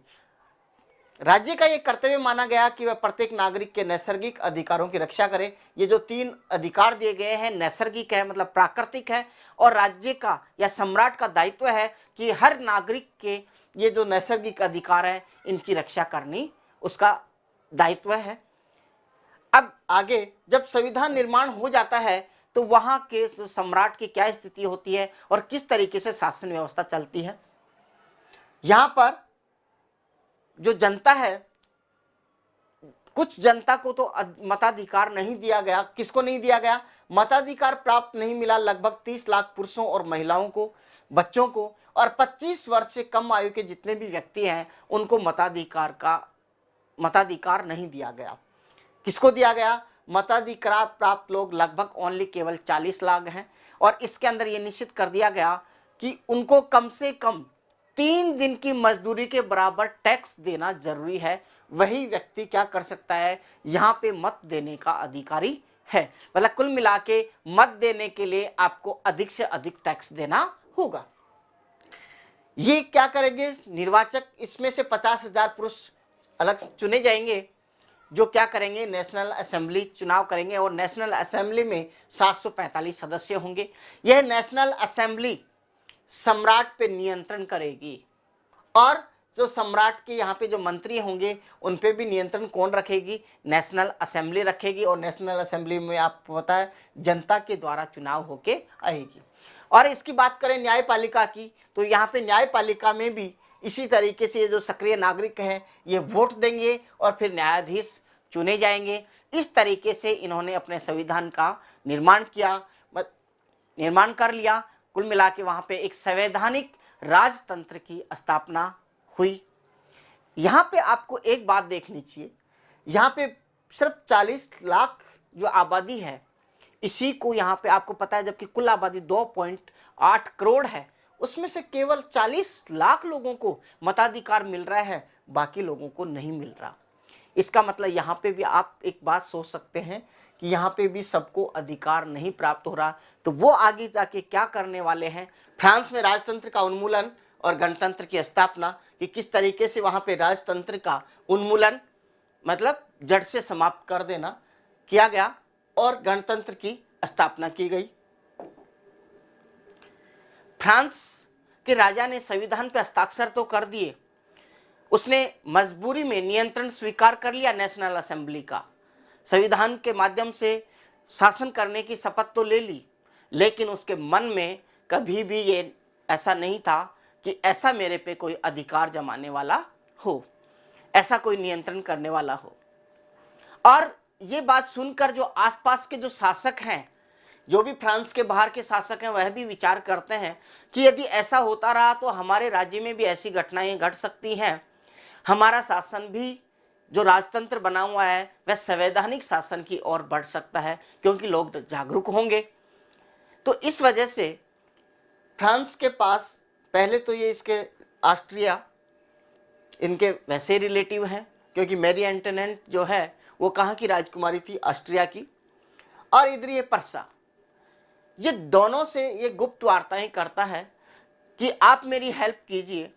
राज्य का ये कर्तव्य माना गया कि वह प्रत्येक नागरिक के नैसर्गिक अधिकारों की रक्षा करे। ये जो 3 अधिकार दिए गए हैं, नैसर्गिक है मतलब प्राकृतिक है, और राज्य का या सम्राट का दायित्व है कि हर नागरिक के ये जो नैसर्गिक अधिकार है इनकी रक्षा करनी उसका दायित्व है। अब आगे जब संविधान निर्माण हो जाता है तो वहां के सम्राट की क्या स्थिति होती है और किस तरीके से शासन व्यवस्था चलती है। यहां पर जो जनता है, कुछ जनता को तो मताधिकार नहीं दिया गया। किसको नहीं दिया गया? मताधिकार प्राप्त नहीं मिला लगभग 30 लाख पुरुषों और महिलाओं को, बच्चों को, और 25 वर्ष से कम आयु के जितने भी व्यक्ति हैं उनको मताधिकार नहीं दिया गया। किसको दिया गया? मताधिकार प्राप्त लोग लगभग ओनली केवल 40 लाख हैं, और इसके अंदर यह निश्चित कर दिया गया कि उनको कम से कम 3 दिन की मजदूरी के बराबर टैक्स देना जरूरी है। वही व्यक्ति क्या कर सकता है? यहां पे मत देने का अधिकारी है। मतलब कुल मिला के मत देने के लिए आपको अधिक से अधिक टैक्स देना होगा। ये क्या करेंगे निर्वाचक? इसमें से 50,000 पुरुष अलग चुने जाएंगे जो क्या करेंगे? नेशनल असेंबली चुनाव करेंगे, और नेशनल असेंबली में 745 सदस्य होंगे। यह नेशनल असेंबली सम्राट पे नियंत्रण करेगी, और जो सम्राट के यहाँ पे जो मंत्री होंगे उन पे भी नियंत्रण कौन रखेगी? नेशनल असेंबली रखेगी। और नेशनल असेंबली में आपको पता है जनता के द्वारा चुनाव होके आएगी। और इसकी बात करें न्यायपालिका की, तो यहाँ पे न्यायपालिका में भी इसी तरीके से ये जो सक्रिय नागरिक हैं ये वोट देंगे और फिर न्यायाधीश चुने जाएंगे। इस तरीके से इन्होंने अपने संविधान का निर्माण कर लिया। कुल मिला के वहां पे एक संवैधानिक राजतंत्र की स्थापना हुई। यहां पे आपको एक बात देखनी चाहिए, यहां पे सिर्फ 40 लाख जो आबादी है इसी को यहां पे आपको पता है, जबकि कुल आबादी 2.8 करोड़ है, उसमें से केवल 40 लाख लोगों को मताधिकार मिल रहा है, बाकी लोगों को नहीं मिल रहा। इसका मतलब यहाँ पे भी आप एक बात सोच सकते हैं कि यहाँ पे भी सबको अधिकार नहीं प्राप्त हो रहा। तो वो आगे जाके क्या करने वाले हैं? फ्रांस में राजतंत्र का उन्मूलन और गणतंत्र की स्थापना, कि किस तरीके से वहां पे राजतंत्र का उन्मूलन मतलब जड़ से समाप्त कर देना किया गया और गणतंत्र की स्थापना की गई। फ्रांस के राजा ने संविधान पर हस्ताक्षर तो कर दिए, उसने मजबूरी में नियंत्रण स्वीकार कर लिया नेशनल असेंबली का, संविधान के माध्यम से शासन करने की शपथ तो ले ली, लेकिन उसके मन में कभी भी ये ऐसा नहीं था कि ऐसा मेरे पे कोई अधिकार जमाने वाला हो, ऐसा कोई नियंत्रण करने वाला हो। और ये बात सुनकर जो आसपास के जो शासक हैं, जो भी फ्रांस के बाहर के शासक हैं, वह भी विचार करते हैं कि यदि ऐसा होता रहा तो हमारे राज्य में भी ऐसी घटनाएं घट सकती हैं। हमारा शासन भी जो राजतंत्र बना हुआ है वह संवैधानिक शासन की ओर बढ़ सकता है, क्योंकि लोग जागरूक होंगे। तो इस वजह से फ्रांस के पास पहले तो ये इसके ऑस्ट्रिया इनके वैसे रिलेटिव हैं, क्योंकि मैरी एंटोनेट जो है वो कहाँ की राजकुमारी थी? ऑस्ट्रिया की। और इधर ये पर्सा, ये दोनों से ये गुप्त वार्ताएं करता है कि आप मेरी हेल्प कीजिए,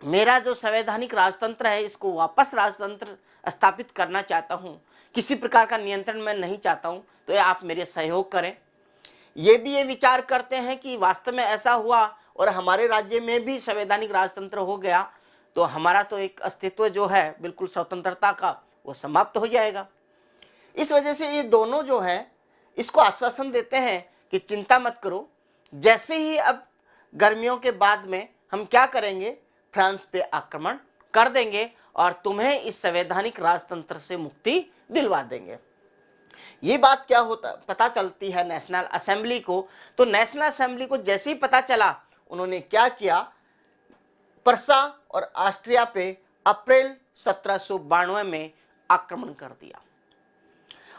मेरा जो संवैधानिक राजतंत्र है इसको वापस राजतंत्र स्थापित करना चाहता हूँ, किसी प्रकार का नियंत्रण मैं नहीं चाहता हूँ, तो आप मेरे सहयोग करें। ये भी ये विचार करते हैं कि वास्तव में ऐसा हुआ और हमारे राज्य में भी संवैधानिक राजतंत्र हो गया तो हमारा तो एक अस्तित्व जो है बिल्कुल स्वतंत्रता का वो समाप्त हो जाएगा। इस वजह से ये दोनों जो है इसको आश्वासन देते हैं कि चिंता मत करो, जैसे ही अब गर्मियों के बाद में हम क्या करेंगे, फ्रांस पे आक्रमण कर देंगे और तुम्हें इस संवैधानिक राजतंत्र से मुक्ति दिलवा देंगे। ये बात क्या होता पता चलती है नेशनल असेंबली को, तो नेशनल असेंबली को जैसे ही पता चला उन्होंने क्या किया, पर्सा और ऑस्ट्रिया पे अप्रैल 1792 में आक्रमण कर दिया।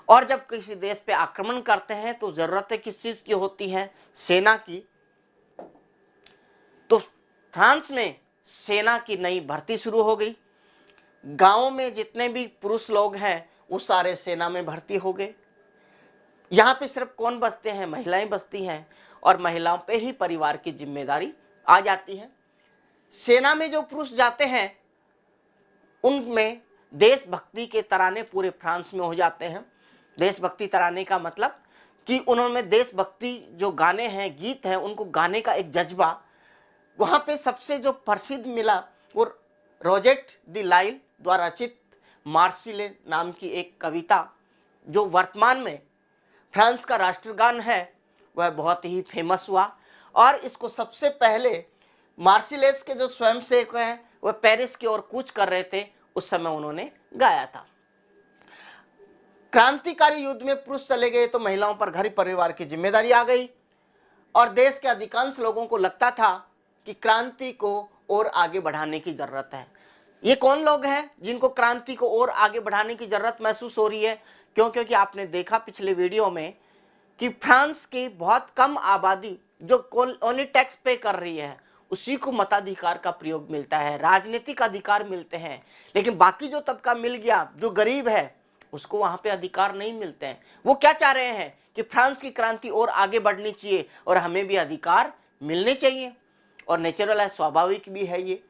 और जब किसी देश पे आक्रमण करते हैं तो जरूरतें किस चीज की होती हैं? सेना की। तो फ्रांस में सेना की नई भर्ती शुरू हो गई। गांवों में जितने भी पुरुष लोग हैं वो सारे सेना में भर्ती हो गए। यहाँ पे सिर्फ कौन बसते हैं? महिलाएं बसती हैं, और महिलाओं पे ही परिवार की जिम्मेदारी आ जाती है। सेना में जो पुरुष जाते हैं उनमें देशभक्ति के तराने पूरे फ्रांस में हो जाते हैं। देशभक्ति तराने का मतलब कि उन्होंने देशभक्ति जो गाने हैं, गीत हैं, उनको गाने का एक जज्बा वहाँ पे सबसे जो प्रसिद्ध मिला वो रोजेट द लाइल द्वारा रचित मार्सिले नाम की एक कविता, जो वर्तमान में फ्रांस का राष्ट्रगान है, वह बहुत ही फेमस हुआ। और इसको सबसे पहले मार्सिलेस के जो स्वयंसेवक हैं वह पेरिस की ओर कूच कर रहे थे, उस समय उन्होंने गाया था। क्रांतिकारी युद्ध में पुरुष चले गए तो महिलाओं पर घर परिवार की जिम्मेदारी आ गई और देश के अधिकांश लोगों को लगता था कि क्रांति को और आगे बढ़ाने की जरूरत है। ये कौन लोग हैं जिनको क्रांति को और आगे बढ़ाने की जरूरत महसूस हो रही है? क्योंकि आपने देखा पिछले वीडियो में कि फ्रांस की बहुत कम आबादी जो ओनली टैक्स पे कर रही है, उसी को मताधिकार का प्रयोग मिलता है, राजनीतिक अधिकार मिलते हैं। लेकिन बाकी जो तबका मिल गया, जो गरीब है, उसको वहां पे अधिकार नहीं मिलते हैं। वो क्या चाह रहे हैं कि फ्रांस की क्रांति और आगे बढ़नी चाहिए और हमें भी अधिकार मिलने चाहिए, और नेचुरल है, स्वाभाविक भी है ये।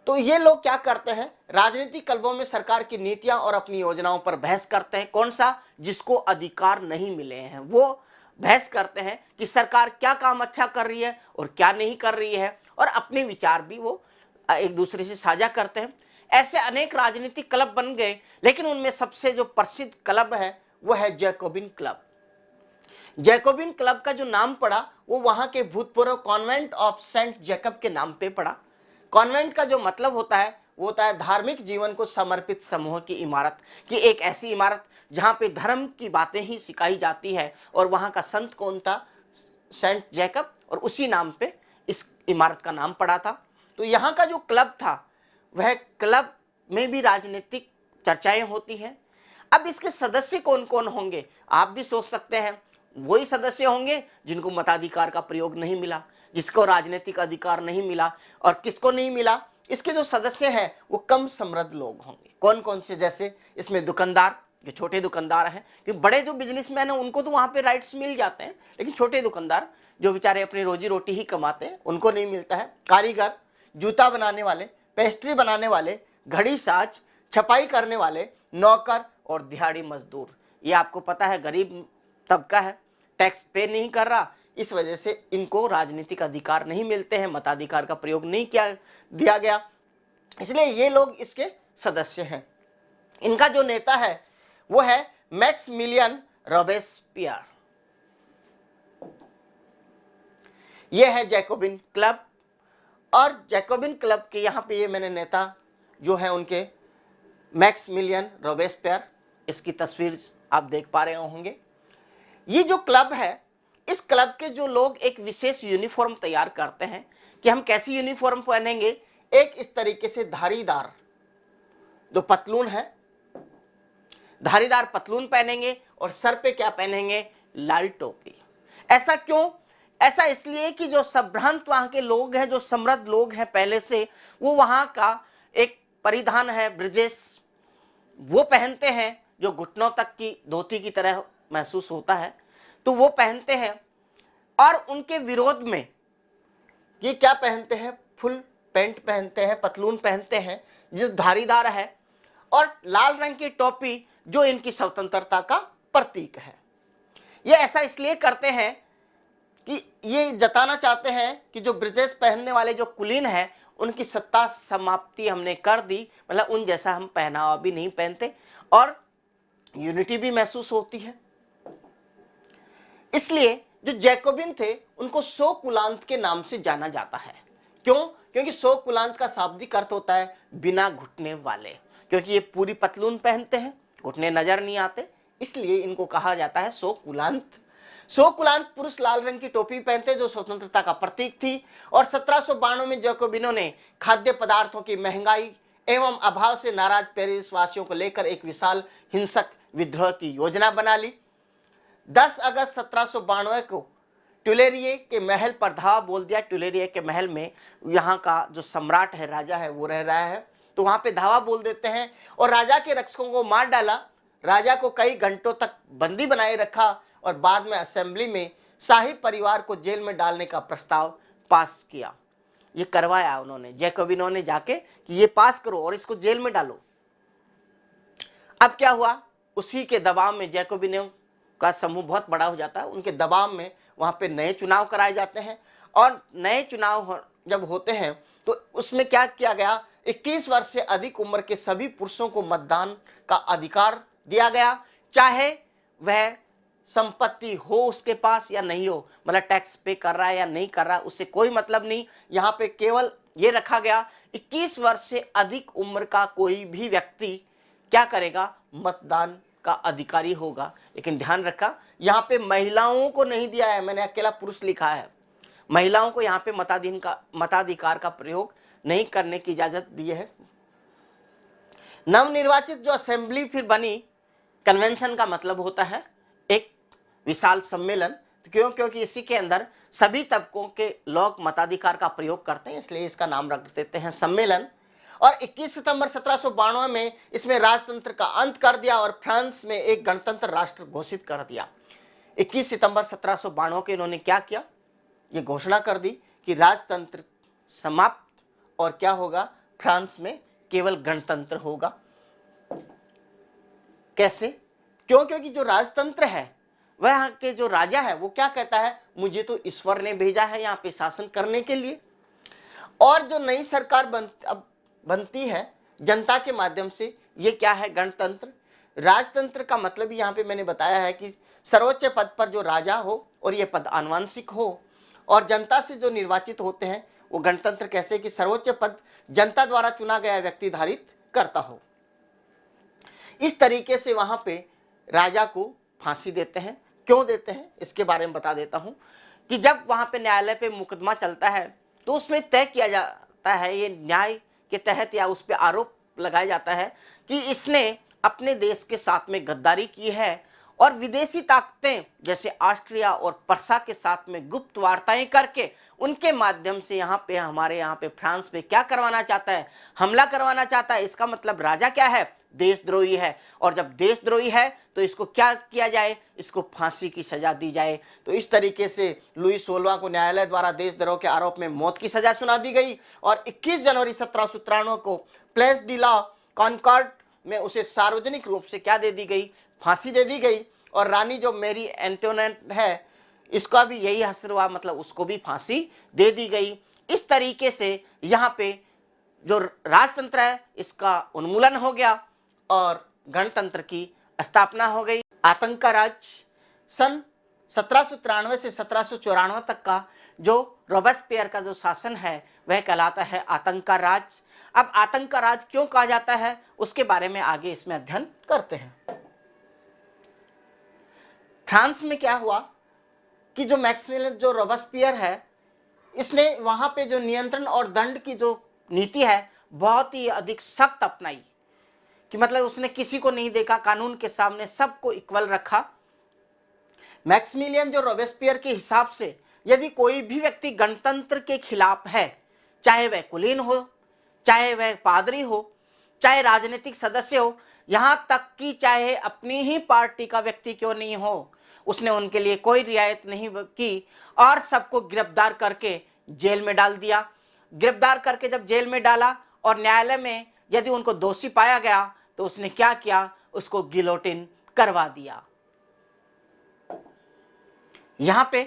तो ये लोग क्या करते हैं, राजनीतिक क्लबों में सरकार की नीतियां और अपनी योजनाओं पर बहस करते हैं। कौन सा? जिसको अधिकार नहीं मिले हैं वो बहस करते हैं कि सरकार क्या काम अच्छा कर रही है और क्या नहीं कर रही है, और अपने विचार भी वो एक दूसरे से साझा करते हैं। ऐसे अनेक राजनीतिक क्लब बन गए, लेकिन उनमें सबसे जो प्रसिद्ध क्लब है वो है जैकोबिन क्लब। जैकोबिन क्लब का जो नाम पड़ा वो वहां के भूतपूर्व कॉन्वेंट ऑफ सेंट जैकब के नाम पे पड़ा। कॉन्वेंट का जो मतलब होता है वो होता है धार्मिक जीवन को समर्पित समूह की इमारत, कि एक ऐसी इमारत जहां पे धर्म की बातें ही सिखाई जाती है। और वहां का संत कौन था? सेंट जैकब, और उसी नाम पे इस इमारत का नाम पड़ा था। तो यहाँ का जो क्लब था वह क्लब में भी राजनीतिक चर्चाएं होती हैं। अब इसके सदस्य कौन कौन होंगे आप भी सोच सकते हैं। वही सदस्य होंगे जिनको मताधिकार का प्रयोग नहीं मिला, जिसको राजनीतिक अधिकार नहीं मिला। और किसको नहीं मिला? इसके जो सदस्य हैं वो कम समृद्ध लोग होंगे। कौन कौन से? जैसे इसमें दुकानदार, जो छोटे दुकानदार हैं, क्योंकि बड़े जो बिजनेसमैन हैं उनको तो वहां पे राइट्स मिल जाते हैं, लेकिन छोटे दुकानदार जो बेचारे अपनी रोजी रोटी ही कमाते हैं उनको नहीं मिलता है। कारीगर, जूता बनाने वाले, पेस्ट्री बनाने वाले, घड़ी साज, छपाई करने वाले, नौकर और दिहाड़ी मजदूर, ये आपको पता है गरीब तबका है, टैक्स पे नहीं कर रहा, इस वजह से इनको राजनीतिक अधिकार नहीं मिलते हैं, मताधिकार का प्रयोग नहीं किया दिया गया, इसलिए ये लोग इसके सदस्य हैं। इनका जो नेता है वो है मैक्सिमिलियन रोबेस्पियर। ये है जैकोबिन क्लब। और जैकोबिन क्लब के यहाँ पे ये मैंने नेता जो है उनके मैक्सिमिलियन रोबेस्पियर, इसकी तस्वीर आप देख पा रहे होंगे। ये जो क्लब है, इस क्लब के जो लोग एक विशेष यूनिफॉर्म तैयार करते हैं कि हम कैसी यूनिफॉर्म पहनेंगे। एक इस तरीके से धारीदार जो पतलून है, धारीदार पतलून पहनेंगे और सर पे क्या पहनेंगे? लाल टोपी। ऐसा क्यों? ऐसा इसलिए कि जो संभ्रांत वहां के लोग हैं, जो समृद्ध लोग हैं पहले से, वो वहां का एक परिधान है ब्रिजेस, वो पहनते हैं, जो घुटनों तक की धोती की तरह महसूस होता है, तो वो पहनते हैं। और उनके विरोध में ये क्या पहनते हैं? फुल पैंट पहनते हैं, पतलून पहनते हैं जिस धारीदार है, और लाल रंग की टोपी जो इनकी स्वतंत्रता का प्रतीक है। ये ऐसा इसलिए करते हैं कि ये जताना चाहते हैं कि जो ब्रिजेस पहनने वाले जो कुलीन है उनकी सत्ता समाप्ति हमने कर दी, मतलब उन जैसा हम पहनावा भी नहीं पहनते और यूनिटी भी महसूस होती है। इसलिए जो जैकोबिन थे उनको सो कुलांत के नाम से जाना जाता है। क्यों? क्योंकि सो कुलांत का शाब्दिक अर्थ होता है बिना घुटने वाले, क्योंकि ये पूरी पतलून पहनते हैं, घुटने नजर नहीं आते, इसलिए इनको कहा जाता है सो कुलांत। सो कुलांत पुरुष लाल रंग की टोपी पहनते जो स्वतंत्रता का प्रतीक थी। और 1792 में जैकोबिनों ने खाद्य पदार्थों की महंगाई एवं अभाव से नाराज पेरिस वासियों को लेकर एक विशाल हिंसक विद्रोह की योजना बना ली। 10 अगस्त 1792 को ट्यूलेरिये के महल पर धावा बोल दिया। ट्यूलेरिये के महल में यहाँ का जो सम्राट है, राजा है, वो रह रहा है, तो वहां पे धावा बोल देते हैं और राजा के रक्षकों को मार डाला। राजा को कई घंटों तक बंदी बनाए रखा और बाद में असेंबली में शाही परिवार को जेल में डालने का प्रस्ताव पास किया। ये करवाया उन्होंने, जैकोबिनों ने जाके कि ये पास करो और इसको जेल में डालो। अब क्या हुआ, उसी के दबाव में जैकोबिनों का समूह बहुत बड़ा हो जाता है, उनके दबाव में वहां पे नए चुनाव कराए जाते हैं। और नए चुनाव जब होते हैं तो उसमें क्या किया गया, 21 वर्ष से अधिक उम्र के सभी पुरुषों को मतदान का अधिकार दिया गया, चाहे वह संपत्ति हो उसके पास या नहीं हो, मतलब टैक्स पे कर रहा है या नहीं कर रहा है, उससे कोई मतलब नहीं। यहाँ पे केवल ये रखा गया 21 वर्ष से अधिक उम्र का कोई भी व्यक्ति क्या करेगा, मतदान का अधिकारी होगा। लेकिन ध्यान रखा, यहाँ पे महिलाओं को नहीं दिया है, मैंने अकेला पुरुष लिखा है, महिलाओं को यहाँ पे मताधिकार का प्रयोग नहीं करने की इजाजत दी है। नवनिर्वाचित जो असेंबली फिर बनी, कन्वेंशन का मतलब होता है एक विशाल सम्मेलन, क्योंकि इसी के अंदर सभी तबकों के लोग मताधिकार का प्रयोग करते हैं, इसलिए इसका नाम रख देते हैं सम्मेलन। और 21 सितंबर 1792 में इसमें राजतंत्र का अंत कर दिया और फ्रांस में एक गणतंत्र राष्ट्र घोषित कर दिया। 21 सितंबर 1792 के इन्होंने क्या किया, ये घोषणा कर दी कि राजतंत्र समाप्त और क्या होगा, फ्रांस में केवल गणतंत्र होगा। कैसे? क्योंकि जो राजतंत्र है वह यहाँ के जो राजा है वो क्या कहता है, मुझे तो ईश्वर ने भेजा है यहाँ पे शासन करने के लिए। और जो नई सरकार बनती है जनता के माध्यम से, ये क्या है, गणतंत्र। राजतंत्र का मतलब यहाँ पे मैंने बताया है कि सर्वोच्च पद पर जो राजा हो और ये पद आनुवंशिक हो, और जनता से जो निर्वाचित होते हैं वो गणतंत्र कैसे कि सर्वोच्च पद जनता द्वारा चुना गया व्यक्ति धारित करता हो। इस तरीके से वहां पे राजा को फांसी देते हैं। क्यों देते हैं इसके बारे में बता देता हूं कि जब वहां पे न्यायालय पे मुकदमा चलता है तो उसमें तय किया जाता है, ये न्याय के तहत या उस पर आरोप लगाया जाता है कि इसने अपने देश के साथ में गद्दारी की है और विदेशी ताकतें जैसे ऑस्ट्रिया और पर्सा के साथ में गुप्त वार्ताएं करके उनके माध्यम से हमारे यहाँ पे फ्रांस पे क्या करवाना चाहता है, हमला करवाना चाहता है। इसका मतलब राजा क्या है, देशद्रोही है। और जब देशद्रोही है तो इसको क्या किया जाए, इसको फांसी की सजा दी जाए। तो इस तरीके से लुई 16वां को न्यायालय द्वारा देशद्रोह के आरोप में मौत की सजा सुना दी गई और 21 जनवरी 1793 को प्लेस डी ला कॉनकॉर्ड में उसे सार्वजनिक रूप से क्या दे दी गई, फांसी दे दी गई। और रानी जो मेरी एंटोनेट है इसका भी यही हश्र हुआ, मतलब उसको भी फांसी दे दी गई। इस तरीके से यहाँ पे जो राजतंत्र है इसका उन्मूलन हो गया और गणतंत्र की स्थापना हो गई। आतंक का राज सन 1793 से 1794 तक का जो रॉबेस्पियर का जो शासन है वह कहलाता है आतंक का राज। अब आतंक का राज क्यों कहा जाता है उसके बारे में आगे इसमें अध्ययन करते हैं। फ्रांस में क्या हुआ कि जो मैक्सिमिलियन जो रॉबेस्पियर है इसने वहां पे जो नियंत्रण और दंड की जो नीति है बहुत ही अधिक सख्त अपनाई, कि मतलब उसने किसी को नहीं देखा, कानून के सामने सबको इक्वल रखा। मैक्सिमिलियन जो रॉबेस्पियर के हिसाब से यदि कोई भी व्यक्ति गणतंत्र के खिलाफ है, चाहे वह कुलीन हो, चाहे वह पादरी हो, चाहे राजनीतिक सदस्य हो, यहां तक कि चाहे अपनी ही पार्टी का व्यक्ति क्यों नहीं हो, उसने उनके लिए कोई रियायत नहीं की और सबको गिरफ्तार करके जेल में डाल दिया। गिरफ्तार करके जब जेल में डाला और न्यायालय में यदि उनको दोषी पाया गया तो उसने क्या किया, उसको गिलोटिन करवा दिया। यहां पे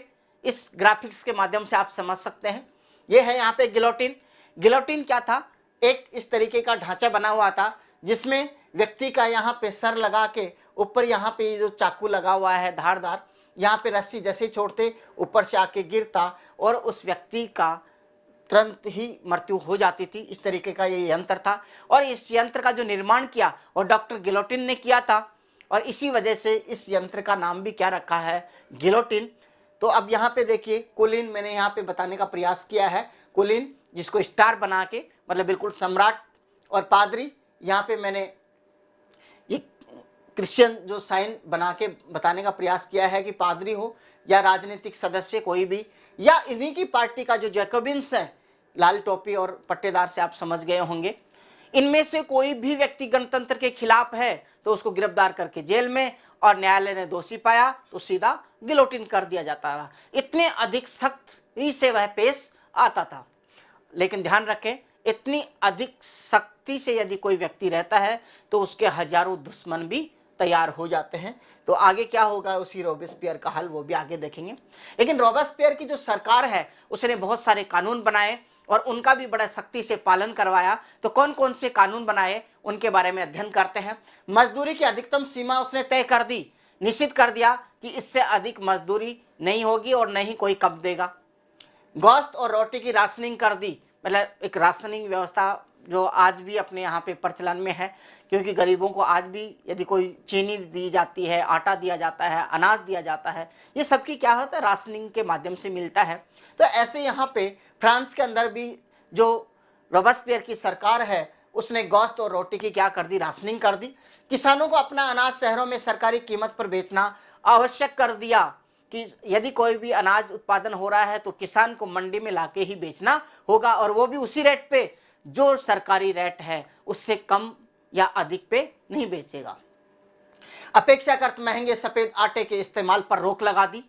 इस ग्राफिक्स के माध्यम से आप समझ सकते हैं, ये है यहाँ पे गिलोटिन। गिलोटिन क्या था, एक इस तरीके का ढांचा बना हुआ था जिसमें व्यक्ति का यहाँ पे सर लगा के ऊपर यहाँ पे जो चाकू लगा हुआ है धारदार, यहाँ पे रस्सी जैसे छोड़ते ऊपर से आके गिरता और उस व्यक्ति का तुरंत ही मृत्यु हो जाती थी। इस तरीके का ये यंत्र था और इस यंत्र का जो निर्माण किया वो डॉक्टर गिलोटिन ने किया था और इसी वजह से इस यंत्र का नाम भी क्या रखा है, गिलोटिन। तो अब यहाँ पे देखिए कुलीन मैंने यहाँ पे बताने का प्रयास किया है, कुलीन जिसको स्टार बना के मतलब बिल्कुल सम्राट, और पादरी यहाँ पे मैंने ये क्रिश्चियन जो साइन बना के बताने का प्रयास किया है कि पादरी हो या राजनीतिक सदस्य कोई भी या इन्हीं की पार्टी का जो जैकोबिन्स है, लाल टोपी और पट्टेदार से आप समझ गए होंगे, इनमें से कोई भी व्यक्ति गणतंत्र के खिलाफ है तो उसको गिरफ्तार करके जेल में, और न्यायालय ने दोषी पाया तो सीधा गिलोटिन कर दिया जाता था। इतने अधिक सख्त ही से वह पेश आता था। लेकिन ध्यान रखें, इतनी अधिक शक्ति से यदि कोई व्यक्ति रहता है तो उसके हजारों दुश्मन भी तैयार हो जाते हैं। तो आगे क्या होगा उसी रॉबेस्पियर का हाल, वो भी आगे देखेंगे। लेकिन रॉबेस्पियर की जो सरकार है उसने बहुत सारे कानून बनाए और उनका भी बड़ा सख्ती से पालन करवाया। तो कौन कौन से कानून बनाए उनके बारे में अध्ययन करते हैं। मजदूरी की अधिकतम सीमा उसने तय कर दी, निश्चित कर दिया कि इससे अधिक मजदूरी नहीं होगी और न ही कोई कम देगा। गोश्त और रोटी की राशनिंग कर दी, मतलब एक राशनिंग व्यवस्था जो आज भी अपने यहाँ पे प्रचलन में है, क्योंकि गरीबों को आज भी यदि कोई चीनी दी जाती है, आटा दिया जाता है, अनाज दिया जाता है, ये सबकी क्या होता है, राशनिंग के माध्यम से मिलता है। तो ऐसे यहाँ पे फ्रांस के अंदर भी जो रॉबेस्पियर की सरकार है उसने गोश्त और रोटी की क्या कर दी, राशनिंग कर दी। किसानों को अपना अनाज शहरों में सरकारी कीमत पर बेचना आवश्यक कर दिया कि यदि कोई भी अनाज उत्पादन हो रहा है तो किसान को मंडी में लाके ही बेचना होगा, और वो भी उसी रेट पे जो सरकारी रेट है, उससे कम या अधिक पे नहीं बेचेगा। अपेक्षाकृत महंगे सफेद आटे के इस्तेमाल पर रोक लगा दी।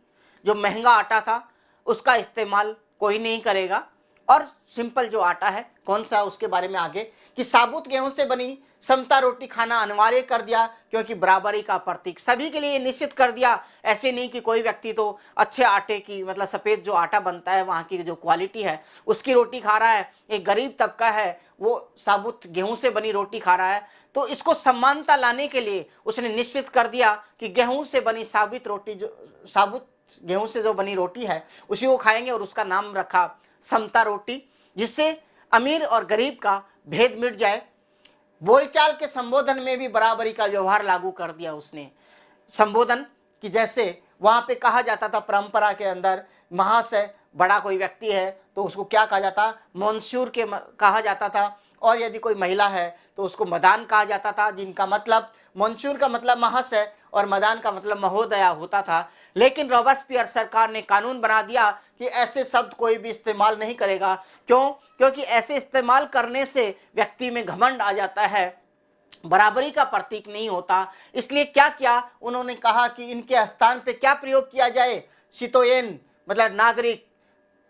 जो महंगा आटा था उसका इस्तेमाल कोई नहीं करेगा, और सिंपल जो आटा है कौन सा उसके बारे में आगे कि साबुत गेहूं से बनी समता रोटी खाना अनिवार्य कर दिया, क्योंकि बराबरी का प्रतीक सभी के लिए निश्चित कर दिया। ऐसे नहीं कि कोई व्यक्ति तो अच्छे आटे की, मतलब सफ़ेद जो आटा बनता है वहाँ की जो क्वालिटी है उसकी रोटी खा रहा है, एक गरीब तबका है वो साबुत गेहूं से बनी रोटी खा रहा है। तो इसको समानता लाने के लिए उसने निश्चित कर दिया कि गेहूं से बनी साबुत रोटी, जो साबुत गेहूं से जो बनी रोटी है उसी को खाएंगे, और उसका नाम रखा समता रोटी, जिससे अमीर और गरीब का भेद मिट जाए। बोलचाल के संबोधन में भी बराबरी का व्यवहार लागू कर दिया उसने। संबोधन कि जैसे वहां पे कहा जाता था परंपरा के अंदर, महाशय बड़ा कोई व्यक्ति है तो उसको क्या कहा जाता, मोंस्यूर के कहा जाता था, और यदि कोई महिला है तो उसको मदान कहा जाता था, जिनका मतलब मोंस्यूर का मतलब महाशय और मदान का मतलब महोदया होता था। लेकिन रॉबेस्पियर सरकार ने कानून बना दिया कि ऐसे शब्द कोई भी इस्तेमाल नहीं करेगा। क्यों? क्योंकि ऐसे इस्तेमाल करने से व्यक्ति में घमंड आ जाता है, बराबरी का प्रतीक नहीं होता। इसलिए क्या किया उन्होंने, कहा कि इनके स्थान पे क्या प्रयोग किया जाए, सितोयेन मतलब नागरिक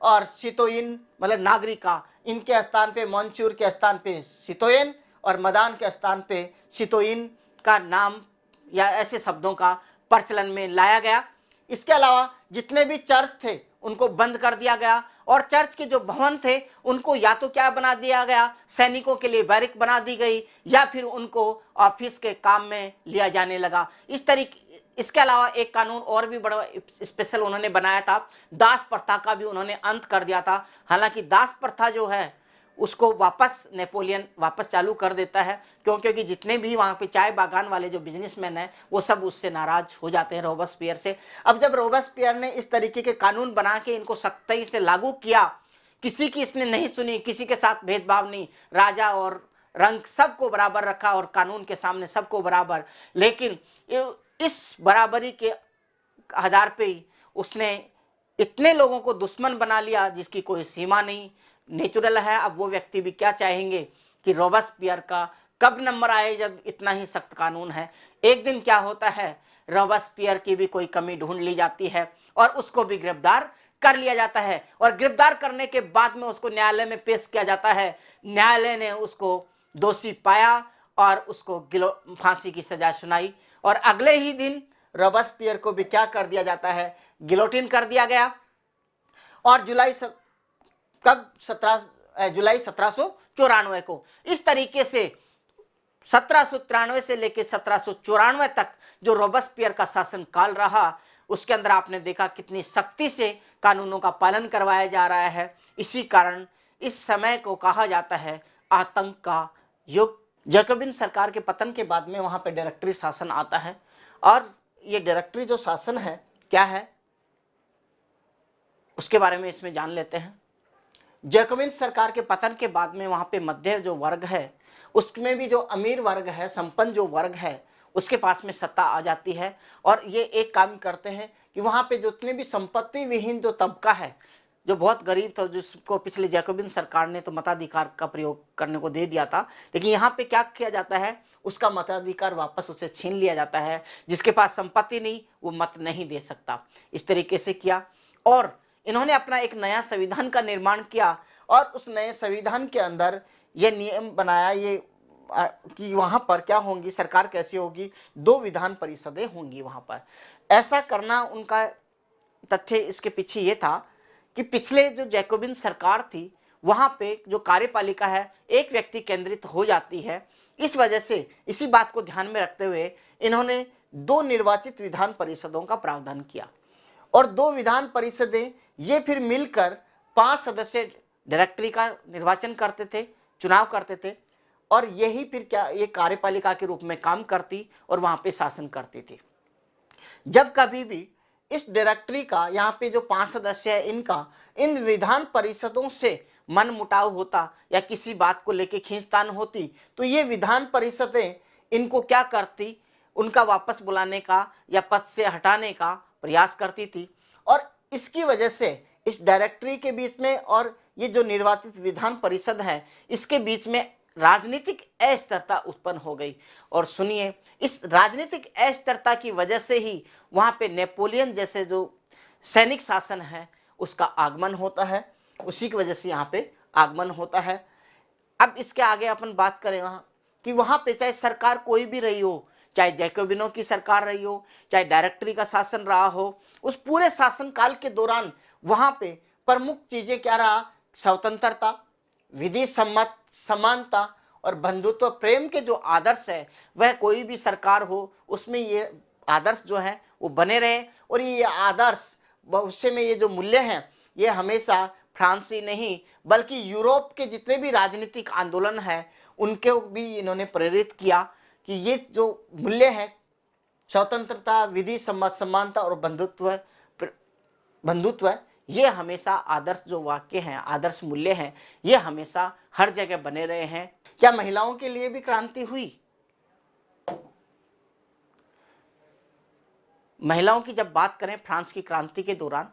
और सितोयिन मतलब नागरिका, इनके स्थान पे मोंस्यूर के स्थान पे सितोयेन और मदान के स्थान पे सितोयिन का नाम या ऐसे शब्दों का प्रचलन में लाया गया। इसके अलावा जितने भी चर्च थे उनको बंद कर दिया गया, और चर्च के जो भवन थे उनको या तो क्या बना दिया गया, सैनिकों के लिए बैरिक बना दी गई, या फिर उनको ऑफिस के काम में लिया जाने लगा। इस तरीके, इसके अलावा एक कानून और भी बड़ा स्पेशल उन्होंने बनाया था, दास प्रथा का भी उन्होंने अंत कर दिया था। हालांकि दास प्रथा जो है उसको वापस नेपोलियन वापस चालू कर देता है, क्योंकि जितने भी वहाँ पे चाय बागान वाले जो बिजनेसमैन हैं वो सब उससे नाराज हो जाते हैं रॉबेस्पियर से। अब जब रॉबेस्पियर ने इस तरीके के कानून बना के इनको सख्ती से लागू किया, किसी की इसने नहीं सुनी, किसी के साथ भेदभाव नहीं, राजा और रंग सबको बराबर रखा और कानून के सामने सबको बराबर। लेकिन इस बराबरी के आधार पे ही उसने इतने लोगों को दुश्मन बना लिया जिसकी कोई सीमा नहीं। नेचुरल है, अब वो व्यक्ति भी क्या चाहेंगे कि रॉबेस्पियर का कब नंबर आए जब इतना ही सख्त कानून है। एक दिन क्या होता है, रॉबेस्पियर की भी कोई कमी ढूंढ ली जाती है और उसको भी गिरफ्तार कर लिया जाता है, और गिरफ्तार करने के बाद में उसको न्यायालय में पेश किया जाता है। न्यायालय ने उसको दोषी पाया और उसको फांसी की सजा सुनाई, और अगले ही दिन रॉबेस्पियर को भी क्या कर दिया जाता है, गिलोटिन कर दिया गया। और जुलाई 1794 को इस तरीके से 1793 से लेकर 1794 तक जो रॉबेस्पियर का शासन काल रहा, उसके अंदर आपने देखा कितनी सख्ती से कानूनों का पालन करवाया जा रहा है। इसी कारण इस समय को कहा जाता है आतंक का युग। जैकोबिन सरकार के पतन के बाद में वहां पे डायरेक्टरी शासन आता है, और ये डायरेक्टरी जो शासन है क्या है उसके बारे में इसमें जान लेते हैं। जैकोबिन सरकार के पतन के बाद में वहां पे मध्य जो वर्ग है उसमें भी जो अमीर वर्ग है, संपन्न जो वर्ग है, उसके पास में सत्ता आ जाती है, और ये एक काम करते हैं कि वहां पे जितने भी संपत्ति विहीन जो तबका है, जो बहुत गरीब था, जिसको पिछले जैकोबिन सरकार ने तो मताधिकार का प्रयोग करने को दे दिया था, लेकिन यहाँ पे क्या किया जाता है, उसका मताधिकार वापस उसे छीन लिया जाता है। जिसके पास संपत्ति नहीं वो मत नहीं दे सकता। इस तरीके से किया, और इन्होंने अपना एक नया संविधान का निर्माण किया, और उस नए संविधान के अंदर ये नियम बनाया कि वहां पर क्या होंगी, सरकार कैसी होगी, 2 विधान परिषदें होंगी वहां पर। ऐसा करना उनका तथ्य इसके पीछे ये था कि पिछले जो जैकोबिन सरकार थी वहां पे जो कार्यपालिका है एक व्यक्ति केंद्रित हो जाती है। इस वजह से इसी बात को ध्यान में रखते हुए इन्होंने 2 निर्वाचित विधान परिषदों का प्रावधान किया और 2 विधान परिषदें ये फिर मिलकर 5 सदस्य डायरेक्टरी का निर्वाचन करते थे, चुनाव करते थे और यही फिर क्या ये कार्यपालिका के रूप में काम करती और वहां पे शासन करती थी। जब कभी भी इस डायरेक्टरी का यहाँ पे जो 5 सदस्य है इनका इन विधान परिषदों से मन मुटाव होता या किसी बात को लेके खींचतान होती तो ये विधान परिषदें इनको क्या करती, उनका वापस बुलाने का या पद से हटाने का प्रयास करती थी। और इसकी वजह से इस डायरेक्टरी के बीच में और ये जो निर्वाचित विधान परिषद है इसके बीच में राजनीतिक अस्थिरता उत्पन्न हो गई। और सुनिए, इस राजनीतिक अस्थिरता की वजह से ही वहां पे नेपोलियन जैसे जो सैनिक शासन है उसका आगमन होता है, उसी की वजह से यहाँ पे आगमन होता है। अब इसके आगे अपन बात करें वहाँ कि वहाँ पे चाहे सरकार कोई भी रही हो, चाहे जैकोबिनों की सरकार रही हो, चाहे डायरेक्टरी का शासन रहा हो, उस पूरे शासन काल के दौरान वहाँ पे प्रमुख चीजें क्या रहा, स्वतंत्रता, विधि सम्मत समानता और बंधुत्व प्रेम के जो आदर्श है वह कोई भी सरकार हो उसमें ये आदर्श जो है वो बने रहे। और ये आदर्श भविष्य में ये जो मूल्य हैं ये हमेशा फ्रांसी नहीं बल्कि यूरोप के जितने भी राजनीतिक आंदोलन है उनको भी इन्होंने प्रेरित किया कि ये जो मूल्य है स्वतंत्रता, विधि सम्मत समानता और बंधुत्व ये हमेशा आदर्श जो वाक्य हैं, आदर्श मूल्य हैं, ये हमेशा हर जगह बने रहे हैं। क्या महिलाओं के लिए भी क्रांति हुई? महिलाओं की जब बात करें फ्रांस की क्रांति के दौरान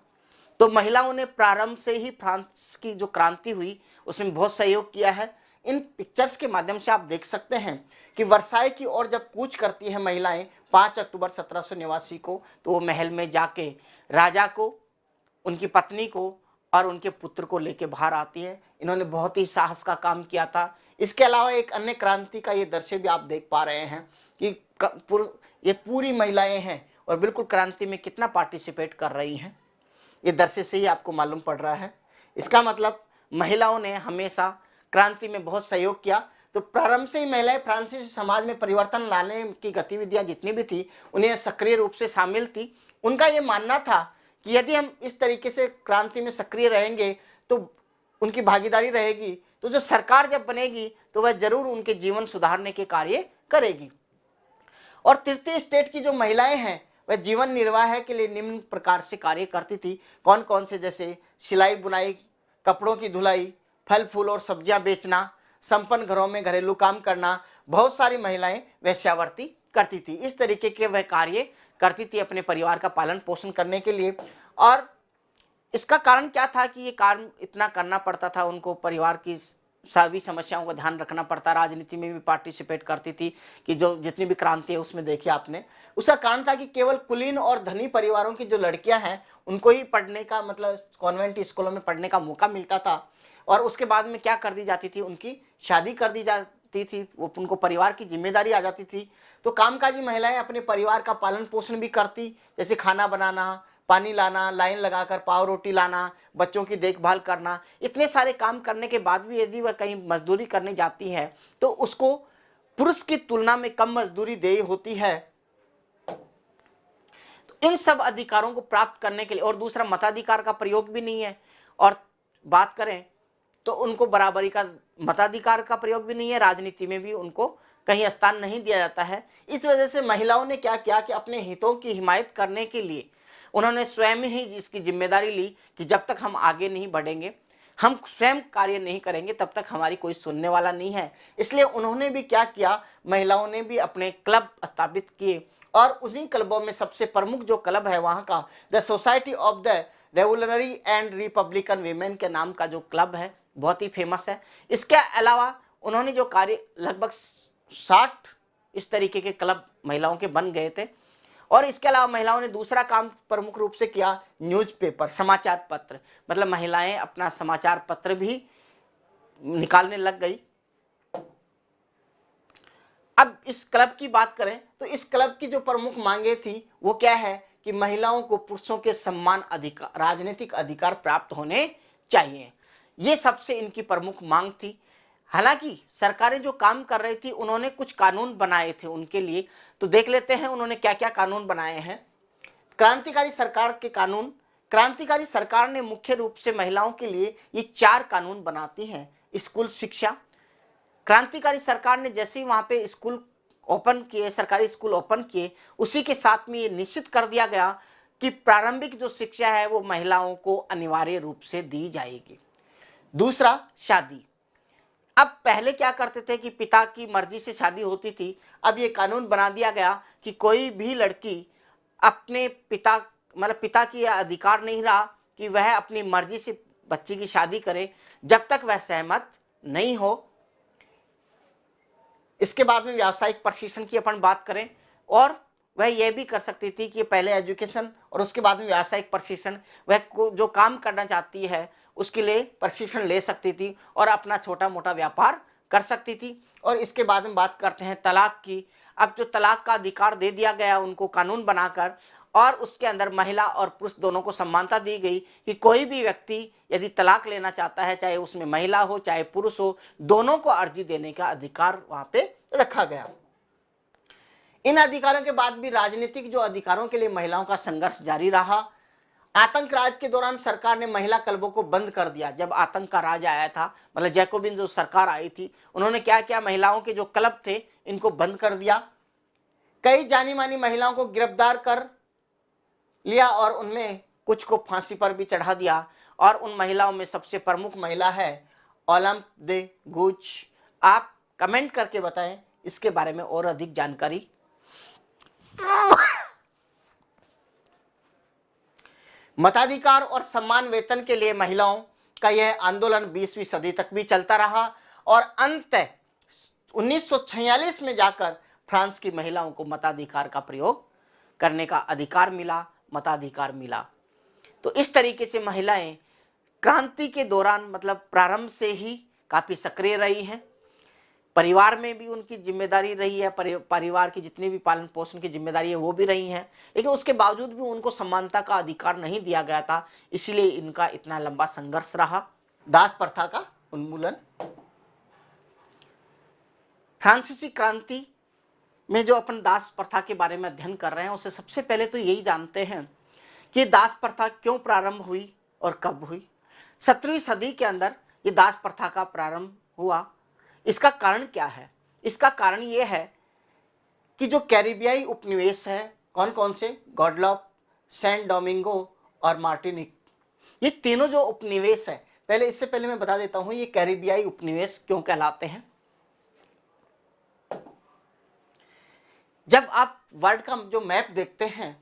तो महिलाओं ने प्रारंभ से ही फ्रांस की जो क्रांति हुई उसमें बहुत सहयोग किया है। इन पिक्चर्स के माध्यम से आप देख सकते हैं कि वर्साई की ओर जब कूच करती हैं महिलाएं 5 अक्टूबर 1789 को तो वो महल में जाके राजा को, उनकी पत्नी को और उनके पुत्र को लेके बाहर आती है। इन्होंने बहुत ही साहस का काम किया था। इसके अलावा एक अन्य क्रांति का ये दृश्य भी आप देख पा रहे हैं कि ये पूरी महिलाएं हैं और बिल्कुल क्रांति में कितना पार्टिसिपेट कर रही हैं। ये दृश्य से ही आपको मालूम पड़ रहा है। इसका मतलब महिलाओं ने हमेशा क्रांति में बहुत सहयोग किया। तो प्रारंभ से ही महिलाएं फ्रांसीसी समाज में परिवर्तन लाने की गतिविधियां जितनी भी थी उन्हें सक्रिय रूप से शामिल थी। उनका ये मानना था कि यदि हम इस तरीके से क्रांति में सक्रिय रहेंगे तो उनकी भागीदारी रहेगी तो जो सरकार जब बनेगी तो वह जरूर उनके जीवन सुधारने के कार्य करेगी। और तृतीय स्टेट की जो महिलाएं हैं वह जीवन निर्वाह के लिए निम्न प्रकार से कार्य करती थी। कौन कौन से? जैसे सिलाई बुनाई, कपड़ों की धुलाई, फल फूल और सब्जियां बेचना, संपन्न घरों में घरेलू काम करना। बहुत सारी महिलाएं वेश्यावृत्ति करती थी। इस तरीके के वह कार्य करती थी अपने परिवार का पालन पोषण करने के लिए। और इसका कारण क्या था कि ये कार्य इतना करना पड़ता था उनको, परिवार की सभी समस्याओं का ध्यान रखना पड़ता, राजनीति में भी पार्टिसिपेट करती थी कि जो जितनी भी क्रांति है उसमें देखिए आपने। उसका कारण था कि केवल कुलीन और धनी परिवारों की जो लड़कियां हैं उनको ही पढ़ने का, मतलब कॉन्वेंट स्कूलों में पढ़ने का मौका मिलता था। और उसके बाद में क्या कर दी जाती थी, उनकी शादी कर दी जाती थी, वो उनको परिवार की जिम्मेदारी आ जाती थी। तो कामकाजी महिलाएं अपने परिवार का पालन पोषण भी करती, जैसे खाना बनाना, पानी लाना, लाइन लगाकर पाव रोटी लाना, बच्चों की देखभाल करना। इतने सारे काम करने के बाद भी यदि वह कहीं मजदूरी करने जाती है तो उसको पुरुष की तुलना में कम मजदूरी देय होती है। तो इन सब अधिकारों को प्राप्त करने के लिए, और दूसरा मताधिकार का प्रयोग भी नहीं है, और बात करें तो उनको बराबरी का मताधिकार का प्रयोग भी नहीं है, राजनीति में भी उनको कहीं स्थान नहीं दिया जाता है। इस वजह से महिलाओं ने क्या किया कि अपने हितों की हिमायत करने के लिए उन्होंने स्वयं ही इसकी जिम्मेदारी ली कि जब तक हम आगे नहीं बढ़ेंगे, हम स्वयं कार्य नहीं करेंगे, तब तक हमारी कोई सुनने वाला नहीं है। इसलिए उन्होंने भी क्या किया, महिलाओं ने भी अपने क्लब स्थापित किए। और उन्हीं क्लबों में सबसे प्रमुख जो क्लब है वहाँ का the society of the revolutionary and Republican women के नाम का जो क्लब है बहुत ही फेमस है। इसके अलावा उन्होंने जो कार्य लगभग 60 इस तरीके के क्लब महिलाओं के बन गए थे। और इसके अलावा महिलाओं ने दूसरा काम प्रमुख रूप से किया, न्यूज़पेपर, समाचार पत्र। मतलब महिलाएं अपना समाचार पत्र भी निकालने लग गई। अब इस क्लब की बात करें तो इस क्लब की जो प्रमुख मांगे थी वो क्या है कि महिलाओं को पुरुषों के समान अधिकार, राजनीतिक अधिकार प्राप्त होने चाहिए। ये सबसे इनकी प्रमुख मांग थी। हालांकि सरकारें जो काम कर रही थी उन्होंने कुछ कानून बनाए थे उनके लिए, तो देख लेते हैं उन्होंने क्या क्या कानून बनाए हैं। क्रांतिकारी सरकार के कानून। क्रांतिकारी सरकार ने मुख्य रूप से महिलाओं के लिए ये 4 कानून बनाती हैं। स्कूल शिक्षा। क्रांतिकारी सरकार ने जैसे ही वहां पे स्कूल ओपन किए, सरकारी स्कूल ओपन किए, उसी के साथ में ये निश्चित कर दिया गया कि प्रारंभिक जो शिक्षा है वो महिलाओं को अनिवार्य रूप से दी जाएगी। दूसरा, शादी। अब पहले क्या करते थे कि पिता की मर्जी से शादी होती थी। अब ये कानून बना दिया गया कि कोई भी लड़की अपने पिता, मतलब पिता की यह अधिकार नहीं रहा कि वह अपनी मर्जी से बच्ची की शादी करे जब तक वह सहमत नहीं हो। इसके बाद में व्यावसायिक प्रशिक्षण की अपन बात करें, और वह यह भी कर सकती थी कि पहले एजुकेशन और उसके बाद में व्यावसायिक प्रशिक्षण, वह जो काम करना चाहती है उसके लिए प्रशिक्षण ले सकती थी और अपना छोटा मोटा व्यापार कर सकती थी। और इसके बाद में बात करते हैं तलाक की। अब जो तलाक का अधिकार दे दिया गया उनको कानून बनाकर, और उसके अंदर महिला और पुरुष दोनों को समानता दी गई कि कोई भी व्यक्ति यदि तलाक लेना चाहता है, चाहे उसमें महिला हो चाहे पुरुष हो, दोनों को अर्जी देने का अधिकार वहां पे रखा गया। इन अधिकारों के बाद भी राजनीतिक जो अधिकारों के लिए महिलाओं का संघर्ष जारी रहा। आतंक राज के दौरान सरकार ने महिला क्लबों को बंद कर दिया। जब आतंक का राज आया था, मतलब जैकोबिन जो सरकार आई थी, उन्होंने क्या किया, महिलाओं के जो क्लब थे इनको बंद कर दिया। कई जानी मानी महिलाओं को गिरफ्तार कर लिया और उनमें कुछ को फांसी पर भी चढ़ा दिया। और उन महिलाओं में सबसे प्रमुख महिला है ओलंप दे गुच। आप कमेंट करके बताएं इसके बारे में और अधिक जानकारी। मताधिकार और समान वेतन के लिए महिलाओं का यह आंदोलन 20वीं सदी तक भी चलता रहा और अंत 1946 में जाकर फ्रांस की महिलाओं को मताधिकार का प्रयोग करने का अधिकार मिला, मताधिकार मिला। तो इस तरीके से महिलाएं क्रांति के दौरान, मतलब प्रारंभ से ही काफी सक्रिय रही हैं। परिवार में भी उनकी जिम्मेदारी रही है, परिवार की जितनी भी पालन पोषण की जिम्मेदारी है वो भी रही है, लेकिन उसके बावजूद भी उनको समानता का अधिकार नहीं दिया गया था, इसीलिए इनका इतना लंबा संघर्ष रहा। दास प्रथा का उन्मूलन। फ्रांसीसी क्रांति में जो अपन दास प्रथा के बारे में अध्ययन कर रहे हैं, उससे सबसे पहले तो यही जानते हैं कि दास प्रथा क्यों प्रारंभ हुई और कब हुई। 17वीं सदी के अंदर ये दास प्रथा का प्रारंभ हुआ। इसका कारण क्या है? इसका कारण यह है कि जो कैरिबियाई उपनिवेश है, कौन कौन से, गॉडलॉप, सैन डोमिंगो और मार्टिनिक, ये तीनों जो उपनिवेश है, पहले इससे पहले मैं बता देता हूं ये कैरिबियाई उपनिवेश क्यों कहलाते हैं। जब आप वर्ल्ड का जो मैप देखते हैं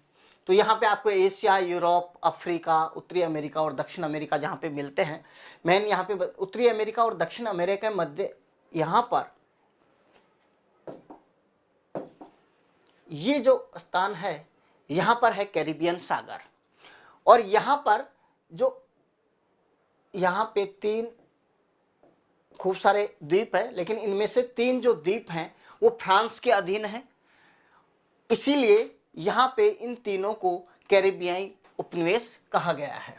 तो यहाँ पे आपको एशिया, यूरोप, अफ्रीका, उत्तरी अमेरिका और दक्षिण अमेरिका जहाँ पे मिलते हैं। मैंने यहाँ पे उत्तरी अमेरिका और दक्षिण अमेरिका के मध्य यहाँ पर ये जो स्थान है, यहाँ पर है कैरिबियन सागर। और यहाँ पर जो यहाँ पे 3 खूब सारे द्वीप है, लेकिन इनमें से 3 जो द्वीप हैं वो फ्रांस के अधीन है। इसीलिए यहाँ पे इन तीनों को कैरिबियाई उपनिवेश कहा गया है,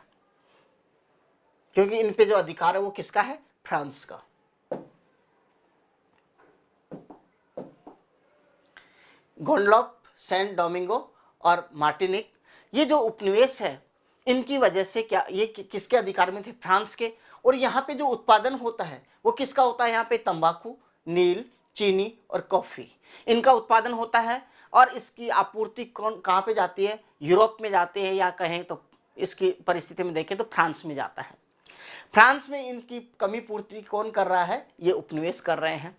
क्योंकि इन पे जो अधिकार है वो किसका है, फ्रांस का। गोंडलॉप, सैन डोमिंगो और मार्टिनिक, ये जो उपनिवेश है इनकी वजह से क्या, ये किसके अधिकार में थे, फ्रांस के। और यहाँ पे जो उत्पादन होता है वो किसका होता है, यहाँ पे तंबाकू, नील, चीनी और कॉफी, इनका उत्पादन होता है। और इसकी आपूर्ति कौन कहाँ पे जाती है, यूरोप में जाती है, या कहें तो इसकी परिस्थिति में देखें तो फ्रांस में जाता है। फ्रांस में इनकी कमी पूर्ति कौन कर रहा है, ये उपनिवेश कर रहे हैं।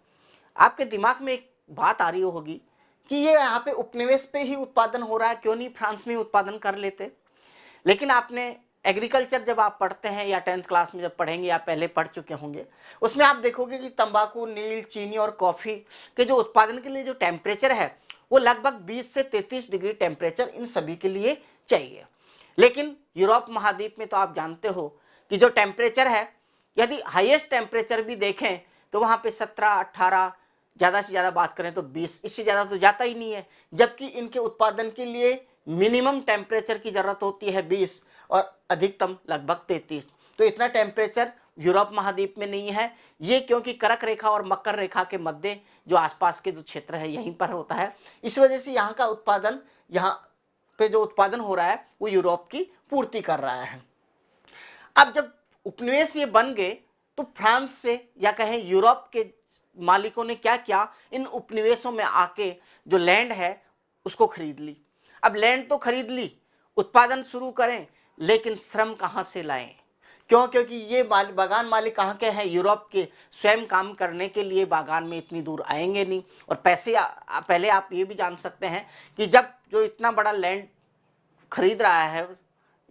आपके दिमाग में एक बात आ रही होगी कि ये यहाँ पे उपनिवेश पे ही उत्पादन हो रहा है, क्यों नहीं फ्रांस में उत्पादन कर लेते। लेकिन आपने एग्रीकल्चर जब आप पढ़ते हैं या 10th क्लास में जब पढ़ेंगे या पहले पढ़ चुके होंगे, उसमें आप देखोगे कि तंबाकू, नील, चीनी और कॉफ़ी के जो उत्पादन के लिए जो टेम्परेचर है वो लगभग 20 से 33 डिग्री टेम्परेचर इन सभी के लिए चाहिए। लेकिन यूरोप महाद्वीप में तो आप जानते हो कि जो टेम्परेचर है यदि हाईएस्ट टेम्परेचर भी देखें तो वहाँ पे 17, 18, ज़्यादा से ज़्यादा बात करें तो 20, इससे ज़्यादा तो जाता ही नहीं है। जबकि इनके उत्पादन के लिए मिनिमम टेम्परेचर की ज़रूरत होती है 20 और अधिकतम लगभग 33। तो इतना टेम्परेचर यूरोप महाद्वीप में नहीं है। ये क्योंकि कर्क रेखा और मकर रेखा के मध्य जो आसपास के जो क्षेत्र है यहीं पर होता है, इस वजह से यहाँ का उत्पादन, यहाँ पे जो उत्पादन हो रहा है वो यूरोप की पूर्ति कर रहा है। अब जब उपनिवेश ये बन गए तो फ्रांस से या कहें यूरोप के मालिकों ने क्या किया, इन उपनिवेशों में आके जो लैंड है उसको खरीद ली। अब लैंड तो खरीद ली, उत्पादन शुरू करें, लेकिन श्रम कहाँ से लाएं? क्यों? क्योंकि ये बागान मालिक कहाँ के हैं? यूरोप के। स्वयं काम करने के लिए बागान में इतनी दूर आएंगे नहीं। और पैसे पहले आप ये भी जान सकते हैं कि जब जो इतना बड़ा लैंड खरीद रहा है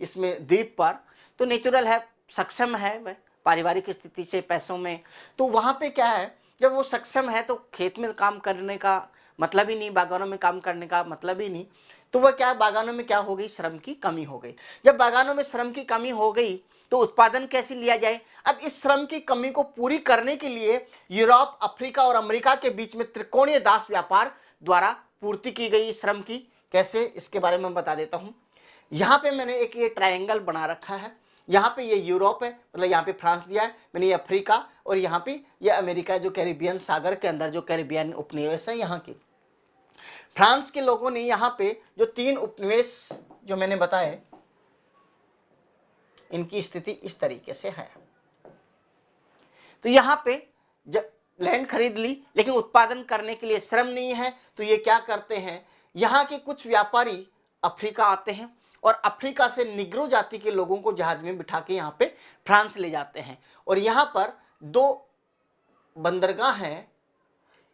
इसमें द्वीप पर, तो नेचुरल है, सक्षम है वह पारिवारिक स्थिति से पैसों में, तो वहाँ पे क्या है, जब वो सक्षम है तो खेत में काम करने का मतलब ही नहीं, बागानों में काम करने का मतलब ही नहीं। तो वह क्या, बागानों में क्या हो गई, श्रम की कमी हो गई। जब बागानों में श्रम की कमी हो गई तो उत्पादन कैसे लिया जाए? अब इस श्रम की कमी को पूरी करने के लिए यूरोप, अफ्रीका और अमेरिका के बीच में त्रिकोणीय दास व्यापार द्वारा पूर्ति की गई श्रम की। कैसे, इसके बारे में बता देता हूँ। यहाँ पे मैंने एक ये ट्रायंगल बना रखा है। यहाँ पे ये यूरोप है, मतलब यहाँ पे फ्रांस दिया है मैंने, ये अफ्रीका, और यहाँ पे ये अमेरिका, जो कैरिबियन सागर के अंदर जो कैरिबियन उपनिवेश है यहाँ की। फ्रांस के लोगों ने यहाँ पे जो 3 उपनिवेश जो मैंने बताए, इनकी स्थिति इस तरीके से है। तो यहाँ पे जब लैंड खरीद ली लेकिन उत्पादन करने के लिए श्रम नहीं है, तो ये क्या करते हैं, यहाँ के कुछ व्यापारी अफ्रीका आते हैं और अफ्रीका से निग्रो जाति के लोगों को जहाज में बिठा के यहाँ पे फ्रांस ले जाते हैं और यहाँ पर 2 बंदरगाह हैं,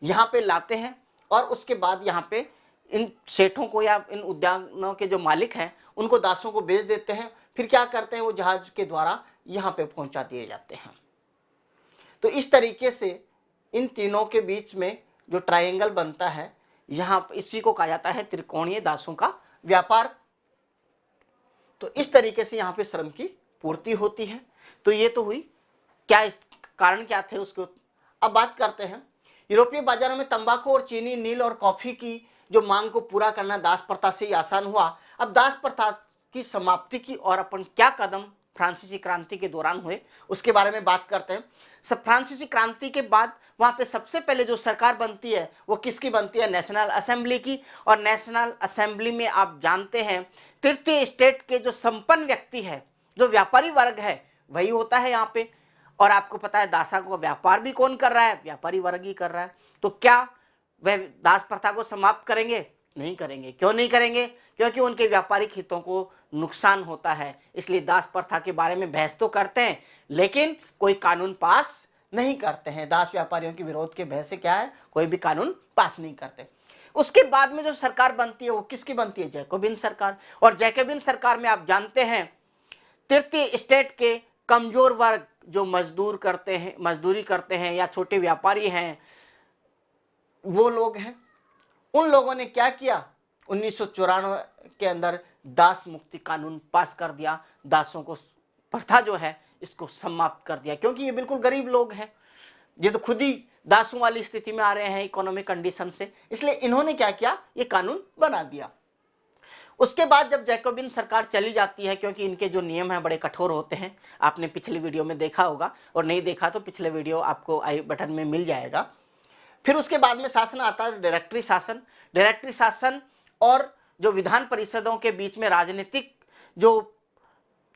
यहाँ पे लाते हैं और उसके बाद यहाँ पे इन सेठों को या इन उद्यानों के जो मालिक हैं उनको दासों को बेच देते हैं। फिर क्या करते हैं, वो जहाज के द्वारा यहाँ पे पहुंचा दिए जाते हैं। तो इस तरीके से इन तीनों के बीच में जो ट्रायंगल बनता है, यहाँ इसी को कहा जाता है त्रिकोणीय दासों का व्यापार। तो इस तरीके से यहाँ पे श्रम की पूर्ति होती है। तो ये तो हुई, क्या इस कारण क्या थे उसको। अब बात करते हैं, यूरोपीय बाजारों में तंबाकू और चीनी, नील और कॉफी की जो मांग को पूरा करना दास प्रथा से ही आसान हुआ। अब दास प्रथा की समाप्ति की और अपन क्या कदम फ्रांसीसी क्रांति के दौरान हुए उसके बारे में बात करते हैं। सब फ्रांसीसी क्रांति के बाद वहाँ पे सबसे पहले जो सरकार बनती है वो किसकी बनती है, नेशनल असेंबली की। और नेशनल असेंबली में आप जानते हैं तृतीय स्टेट के जो संपन्न व्यक्ति है, जो व्यापारी वर्ग है, वही होता है यहाँ पे। और आपको पता है दासा को व्यापार भी कौन कर रहा है, व्यापारी वर्ग ही कर रहा है। तो क्या वह दास प्रथा को समाप्त करेंगे? नहीं करेंगे। क्यों नहीं करेंगे? क्योंकि उनके व्यापारिक हितों को नुकसान होता है। इसलिए दास प्रथा के बारे में बहस तो करते हैं लेकिन कोई कानून पास नहीं करते हैं। दास व्यापारियों के विरोध के बहस से क्या है, कोई भी कानून पास नहीं करते। उसके बाद में जो सरकार बनती है वो किसकी बनती है, जैकोबिन सरकार। और जैकोबिन सरकार में आप जानते हैं तृतीय स्टेट के कमजोर वर्ग जो मजदूरी करते हैं या छोटे व्यापारी हैं, वो लोग हैं। उन लोगों ने क्या किया, 1994 के अंदर दास मुक्ति कानून पास कर दिया। दासों को प्रथा जो है इसको समाप्त कर दिया, क्योंकि ये बिल्कुल गरीब लोग हैं, ये तो खुद ही दासों वाली स्थिति में आ रहे हैं इकोनॉमिक कंडीशन से। इसलिए इन्होंने क्या किया, ये कानून बना दिया। उसके बाद जब जैकोबिन सरकार चली जाती है, क्योंकि इनके जो नियम हैं बड़े कठोर होते हैं, आपने पिछले वीडियो में देखा होगा, और नहीं देखा तो पिछले वीडियो आपको आई बटन में मिल जाएगा। फिर उसके बाद में शासन आता है डायरेक्टरी शासन। डायरेक्टरी शासन और जो विधान परिषदों के बीच में राजनीतिक जो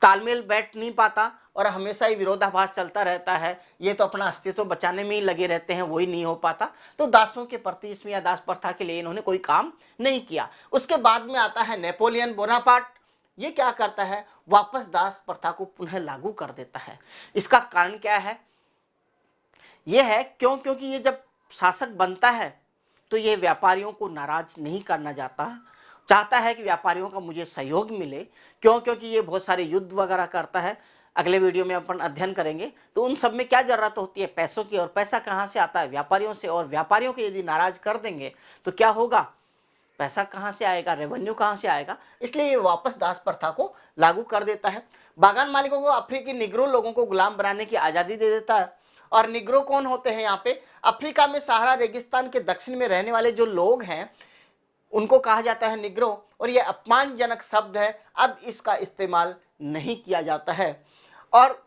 तालमेल बैठ नहीं पाता और हमेशा ही विरोधाभास चलता रहता है, ये तो अपना अस्तित्व बचाने में ही लगे रहते हैं, वही नहीं हो पाता। तो दासों के प्रति इसमें या दास प्रथा के लिए इन्होंने कोई काम नहीं किया। उसके बाद में आता है नेपोलियन बोनापार्ट। ये क्या करता है, वापस दास प्रथा को पुनः लागू कर देता है। इसका कारण क्या है, यह है क्योंकि ये जब शासक बनता है तो ये व्यापारियों को नाराज नहीं करना चाहता है कि व्यापारियों का मुझे सहयोग मिले। क्योंकि ये बहुत सारे युद्ध वगैरह करता है, अगले वीडियो में अपन अध्ययन करेंगे। तो उन सब में क्या जरूरत होती है, पैसों की, और पैसा कहाँ से आता है, व्यापारियों से। और व्यापारियों को यदि नाराज कर देंगे तो क्या होगा, पैसा कहाँ से आएगा, रेवेन्यू कहाँ से आएगा, इसलिए ये वापस दास प्रथा को लागू कर देता है। बागान मालिकों को अफ्रीकी निग्रो लोगों को गुलाम बनाने की आज़ादी दे देता है। और निग्रो कौन होते हैं यहाँ पे, अफ्रीका में सहारा रेगिस्तान के दक्षिण में रहने वाले जो लोग हैं उनको कहा जाता है निग्रो, और यह अपमानजनक शब्द है, अब इसका इस्तेमाल नहीं किया जाता है। और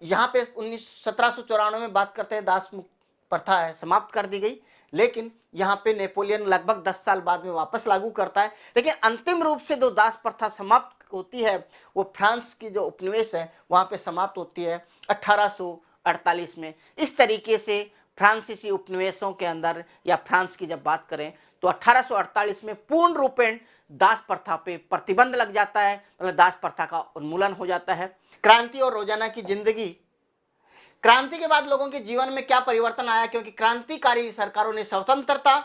यहाँ पे 1794 में बात करते हैं दास प्रथा है समाप्त कर दी गई, लेकिन यहाँ पे नेपोलियन लगभग 10 साल बाद में वापस लागू करता है। लेकिन अंतिम रूप से जो दास प्रथा समाप्त होती है वो फ्रांस की जो उपनिवेश है वहाँ पे समाप्त होती है 1848 में। इस तरीके से फ्रांसीसी उपनिवेशों के अंदर या फ्रांस की जब बात करें तो 1848 में पूर्ण रूपेण दास प्रथा पे प्रतिबंध लग जाता है, मतलब दास प्रथा का उन्मूलन हो जाता है। क्रांति और रोजाना की जिंदगी। क्रांति के बाद लोगों के जीवन में क्या परिवर्तन आया, क्योंकि क्रांतिकारी सरकारों ने स्वतंत्रता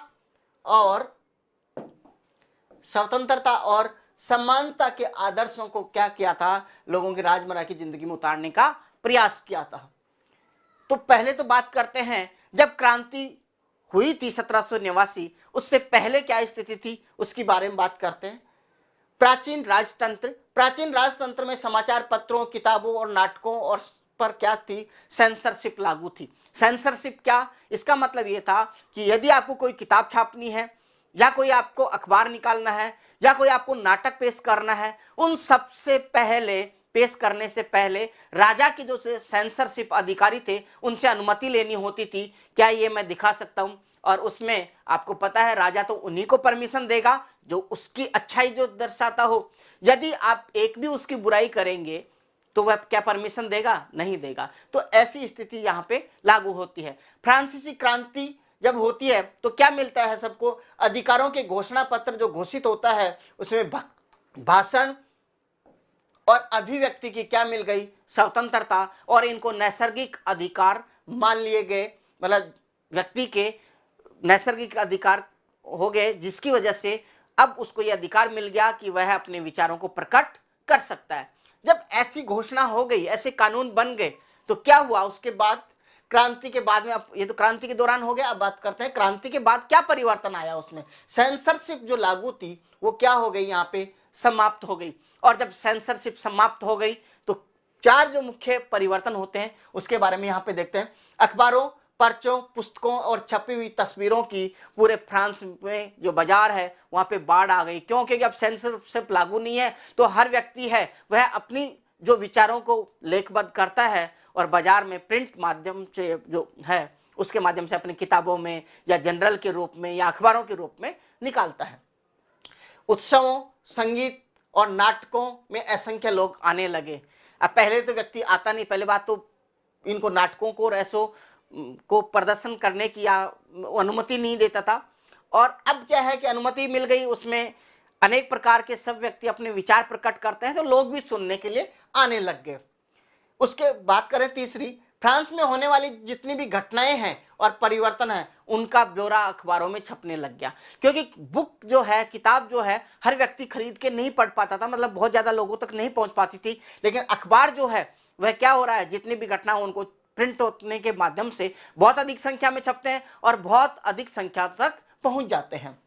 और समानता के आदर्शों को क्या किया था, लोगों की राजमर्रा की जिंदगी में उतारने का प्रयास किया था। तो पहले तो बात करते हैं जब क्रांति हुई थी 1789, उससे पहले क्या स्थिति थी उसकी बारे में बात करते हैं। प्राचीन राजतंत्र में समाचार पत्रों, किताबों और नाटकों और पर क्या थी, सेंसरशिप लागू थी। सेंसरशिप क्या, इसका मतलब ये था कि यदि आपको कोई किताब छापनी है या कोई आपको अखबार निकालना है या कोई आपको नाटक पेश करना है, उन सबसे पहले पेश करने से पहले राजा के जो सेंसरशिप अधिकारी थे उनसे अनुमति लेनी होती थी, क्या ये मैं दिखा सकता हूं। और उसमें आपको पता है राजा तो उन्हीं को परमिशन देगा जो उसकी अच्छाई जो दर्शाता हो। यदि आप एक भी उसकी बुराई करेंगे तो वह क्या परमिशन देगा, नहीं देगा। तो ऐसी स्थिति यहाँ पे लागू होती है। फ्रांसीसी क्रांति जब होती है तो क्या मिलता है सबको, अधिकारों के घोषणा पत्र जो घोषित होता है उसमें भाषण और अभिव्यक्ति की क्या मिल गई, स्वतंत्रता, और इनको नैसर्गिक अधिकार मान लिए गए, मतलब व्यक्ति के नैसर्गिक अधिकार हो गए, जिसकी वजह से अब उसको यह अधिकार मिल गया कि वह अपने विचारों को प्रकट कर सकता है। जब ऐसी घोषणा हो गई, ऐसे कानून बन गए, तो क्या हुआ उसके बाद, क्रांति के बाद में, अब ये तो क्रांति के दौरान हो गया, अब बात करते हैं क्रांति के बाद क्या परिवर्तन आया उसमें। सेंसरशिप जो लागू थी वो क्या हो गई, यहाँ पे समाप्त हो गई। और जब सेंसरशिप समाप्त हो गई तो 4 जो मुख्य परिवर्तन होते हैं उसके बारे में यहाँ पे देखते हैं। अखबारों, पर्चों, पुस्तकों और छपी हुई तस्वीरों की पूरे फ्रांस में जो बाजार है वहां पे बाढ़ आ गई। क्यों, क्योंकि अब सेंसरशिप लागू नहीं है तो हर व्यक्ति है वह अपनी जो विचारों को लेखबद्ध करता है और बाजार में प्रिंट माध्यम से जो है उसके माध्यम से अपनी किताबों में या जनरल के रूप में या अखबारों के रूप में निकालता है। उत्सवों, संगीत और नाटकों में असंख्य लोग आने लगे। अब पहले तो व्यक्ति आता नहीं, पहले बात तो इनको नाटकों को और ऐसों को प्रदर्शन करने की अनुमति नहीं देता था। और अब क्या है कि अनुमति मिल गई, उसमें अनेक प्रकार के सब व्यक्ति अपने विचार प्रकट करते हैं तो लोग भी सुनने के लिए आने लग गए। उसके बात करें तीसरी, फ्रांस में होने वाली जितनी भी घटनाएं हैं और परिवर्तन है उनका ब्यौरा अखबारों में छपने लग गया। क्योंकि बुक जो है, किताब जो है, हर व्यक्ति खरीद के नहीं पढ़ पाता था, मतलब बहुत ज्यादा लोगों तक नहीं पहुंच पाती थी। लेकिन अखबार जो है वह क्या हो रहा है, जितनी भी घटना उनको प्रिंट होने के माध्यम से बहुत अधिक संख्या में छपते हैं और बहुत अधिक संख्या तक पहुंच जाते हैं।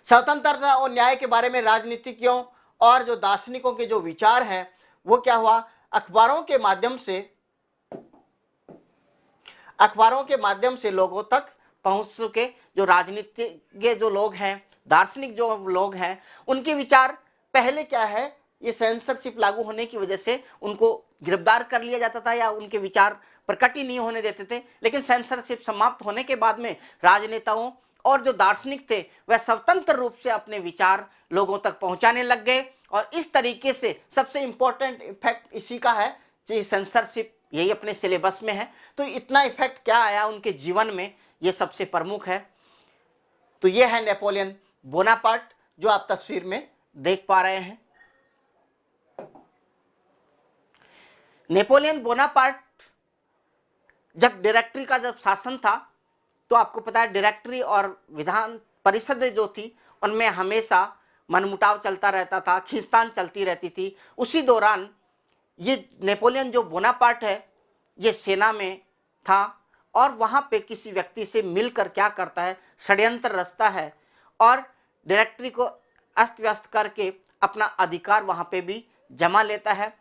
स्वतंत्रता और न्याय के बारे में राजनीतिज्ञों और जो दार्शनिकों के जो विचार हैं वो क्या हुआ, अखबारों के माध्यम से लोगों तक पहुंच सके। जो राजनीतिज्ञ जो लोग हैं, दार्शनिक जो लोग हैं, उनके विचार पहले क्या है, ये सेंसरशिप लागू होने की वजह से उनको गिरफ्तार कर लिया जाता था या उनके विचार प्रकट ही नहीं होने देते थे। लेकिन सेंसरशिप समाप्त होने के बाद में राजनेताओं और जो दार्शनिक थे वह स्वतंत्र रूप से अपने विचार लोगों तक पहुंचाने लग गए। और इस तरीके से सबसे इंपॉर्टेंट इफेक्ट इसी का है कि सेंसरशिप यही अपने सिलेबस में है। तो इतना इफेक्ट क्या आया उनके जीवन में, ये सबसे प्रमुख है। तो ये है नेपोलियन बोनापार्ट जो आप तस्वीर में देख पा रहे हैं। नेपोलियन बोनापार्ट जब डायरेक्टरी का जब शासन था तो आपको पता है डायरेक्टरी और विधान परिषद जो थी उनमें हमेशा मनमुटाव चलता रहता था, खींचतान चलती रहती थी। उसी दौरान ये नेपोलियन जो बोनापार्ट है ये सेना में था और वहाँ पे किसी व्यक्ति से मिलकर क्या करता है, षड्यंत्र रचता है और डायरेक्टरी को अस्त व्यस्त करके अपना अधिकार वहां पे भी जमा लेता है,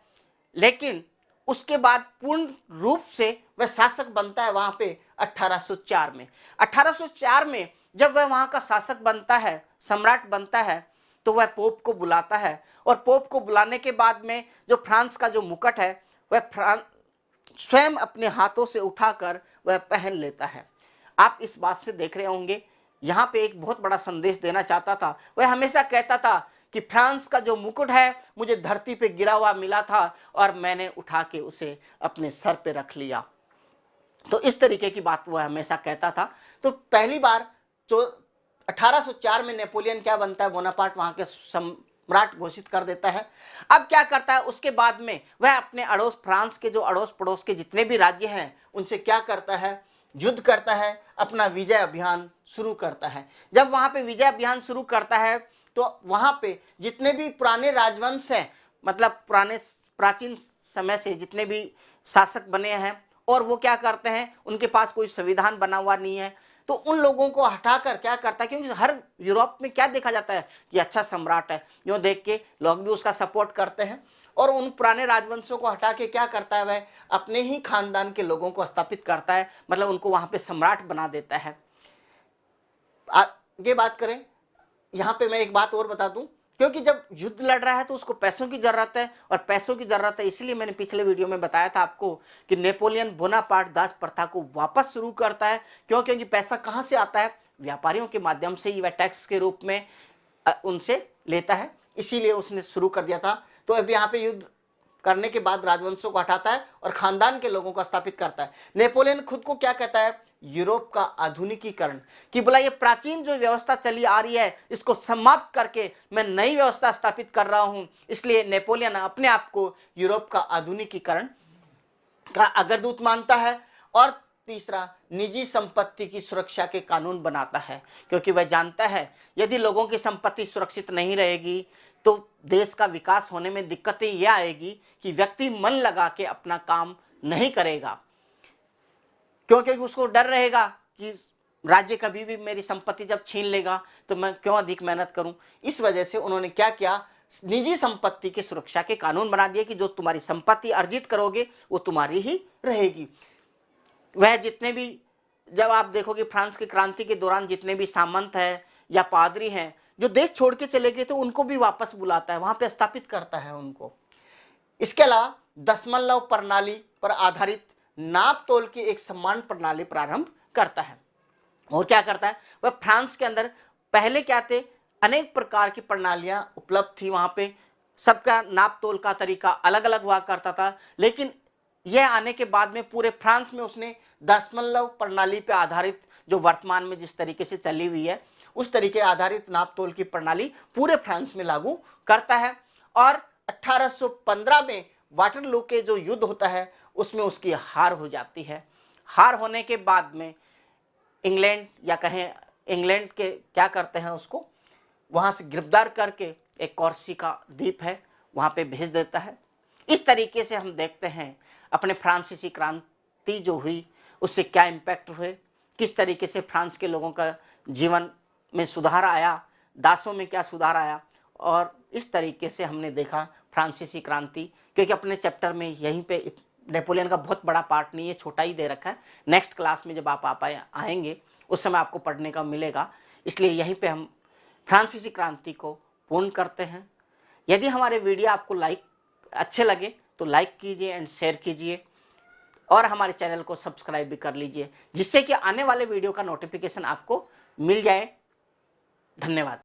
लेकिन उसके बाद पूर्ण रूप से वह शासक बनता है वहां पे 1804 में। 1804 में जब वह वहां का शासक बनता है, सम्राट बनता है, तो वह पोप को बुलाता है, और पोप को बुलाने के बाद में जो फ्रांस का जो मुकुट है वह स्वयं अपने हाथों से उठाकर वह पहन लेता है। आप इस बात से देख रहे होंगे, यहाँ पे एक बहुत बड़ा संदेश देना चाहता था। वह हमेशा कहता था कि फ्रांस का जो मुकुट है मुझे धरती पे गिरा हुआ मिला था और मैंने उठा के उसे अपने सर पे रख लिया। तो इस तरीके की बात वह हमेशा कहता था। तो पहली बार जो 1804 में नेपोलियन क्या बनता है, बोनापार्ट वहां के सम्राट घोषित कर देता है। अब क्या करता है, उसके बाद में वह अपने अड़ोस, फ्रांस के जो अड़ोस पड़ोस के जितने भी राज्य हैं उनसे क्या करता है, युद्ध करता है, अपना विजय अभियान शुरू करता है। जब वहां पे विजय अभियान शुरू करता है तो वहां पे जितने भी पुराने राजवंश हैं, मतलब पुराने प्राचीन समय से जितने भी शासक बने हैं, और वो क्या करते हैं, उनके पास कोई संविधान बना हुआ नहीं है, तो उन लोगों को हटाकर क्या करता है, क्योंकि हर यूरोप में क्या देखा जाता है कि अच्छा सम्राट है, जो देख के लोग भी उसका सपोर्ट करते हैं, और उन पुराने राजवंशों को हटा के क्या करता है, वह अपने ही खानदान के लोगों को स्थापित करता है, मतलब उनको वहां पे सम्राट बना देता है। आगे बात करें, यहां पे मैं एक बात और बता दूं, क्योंकि जब युद्ध लड़ रहा है तो उसको पैसों की जरूरत है, और पैसों की जरूरत है इसलिए मैंने पिछले वीडियो में बताया था आपको कि नेपोलियन बोनापार्ट दास प्रथा को वापस शुरू करता है। क्यों? क्योंकि पैसा कहां से आता है, व्यापारियों के माध्यम से ही वह टैक्स के रूप में उनसे लेता है, इसीलिए उसने शुरू कर दिया था। तो अब यहाँ पे युद्ध करने के बाद राजवंशों को हटाता है और खानदान के लोगों को स्थापित करता है। नेपोलियन खुद को क्या कहता है, यूरोप का आधुनिकीकरण, कि बोला ये प्राचीन जो व्यवस्था चली आ रही है इसको समाप्त करके मैं नई व्यवस्था स्थापित कर रहा हूं। इसलिए नेपोलियन अपने आप को यूरोप का आधुनिकीकरण का अग्रदूत मानता है। और तीसरा, निजी संपत्ति की सुरक्षा के कानून बनाता है, क्योंकि वह जानता है यदि लोगों की संपत्ति सुरक्षित नहीं रहेगी तो देश का विकास होने में दिक्कतें यह आएगी कि व्यक्ति मन लगा के अपना काम नहीं करेगा, क्योंकि उसको डर रहेगा कि राज्य कभी भी मेरी संपत्ति जब छीन लेगा तो मैं क्यों अधिक मेहनत करूं। इस वजह से उन्होंने क्या किया, निजी संपत्ति की सुरक्षा के कानून बना दिए कि जो तुम्हारी संपत्ति अर्जित करोगे वो तुम्हारी ही रहेगी। वह जितने भी, जब आप देखोगे फ्रांस की क्रांति के दौरान जितने भी सामंत हैं या पादरी हैं जो देश छोड़ के चले गए तो उनको भी वापस बुलाता है, वहां पे स्थापित करता है उनको। इसके अलावा दशमलव प्रणाली पर आधारित नाप तोल की एक समान प्रणाली प्रारंभ करता है। और क्या करता है, वह फ्रांस के अंदर पहले क्या थे, अनेक प्रकार की प्रणालियां उपलब्ध थी, वहां पे सबका नाप तोल का तरीका अलग अलग हुआ करता था, लेकिन यह आने के बाद में पूरे फ्रांस में उसने दशमलव प्रणाली पर आधारित, जो वर्तमान में जिस तरीके से चली हुई है उस तरीके आधारित नाप तोल की प्रणाली पूरे फ्रांस में लागू करता है। और 1815 में वाटरलू के जो युद्ध होता है उसमें उसकी हार हो जाती है। हार होने के बाद में इंग्लैंड, या कहें इंग्लैंड के क्या करते हैं, उसको वहां से गिरफ्तार करके एक कॉर्सिका द्वीप है वहां पे भेज देता है। इस तरीके से हम देखते हैं अपने फ्रांसीसी क्रांति जो हुई उससे क्या इम्पैक्ट हुए, किस तरीके से फ्रांस के लोगों का जीवन में सुधार आया, दासों में क्या सुधार आया, और इस तरीके से हमने देखा फ्रांसीसी क्रांति। क्योंकि अपने चैप्टर में यहीं पे नेपोलियन का बहुत बड़ा पार्ट नहीं है, छोटा ही दे रखा है। नेक्स्ट क्लास में जब आप आएंगे उस समय आपको पढ़ने का मिलेगा, इसलिए यहीं पे हम फ्रांसीसी क्रांति को पूर्ण करते हैं। यदि हमारे वीडियो आपको अच्छे लगे तो लाइक कीजिए एंड शेयर कीजिए, और हमारे चैनल को सब्सक्राइब भी कर लीजिए, जिससे कि आने वाले वीडियो का नोटिफिकेशन आपको मिल जाए। धन्यवाद।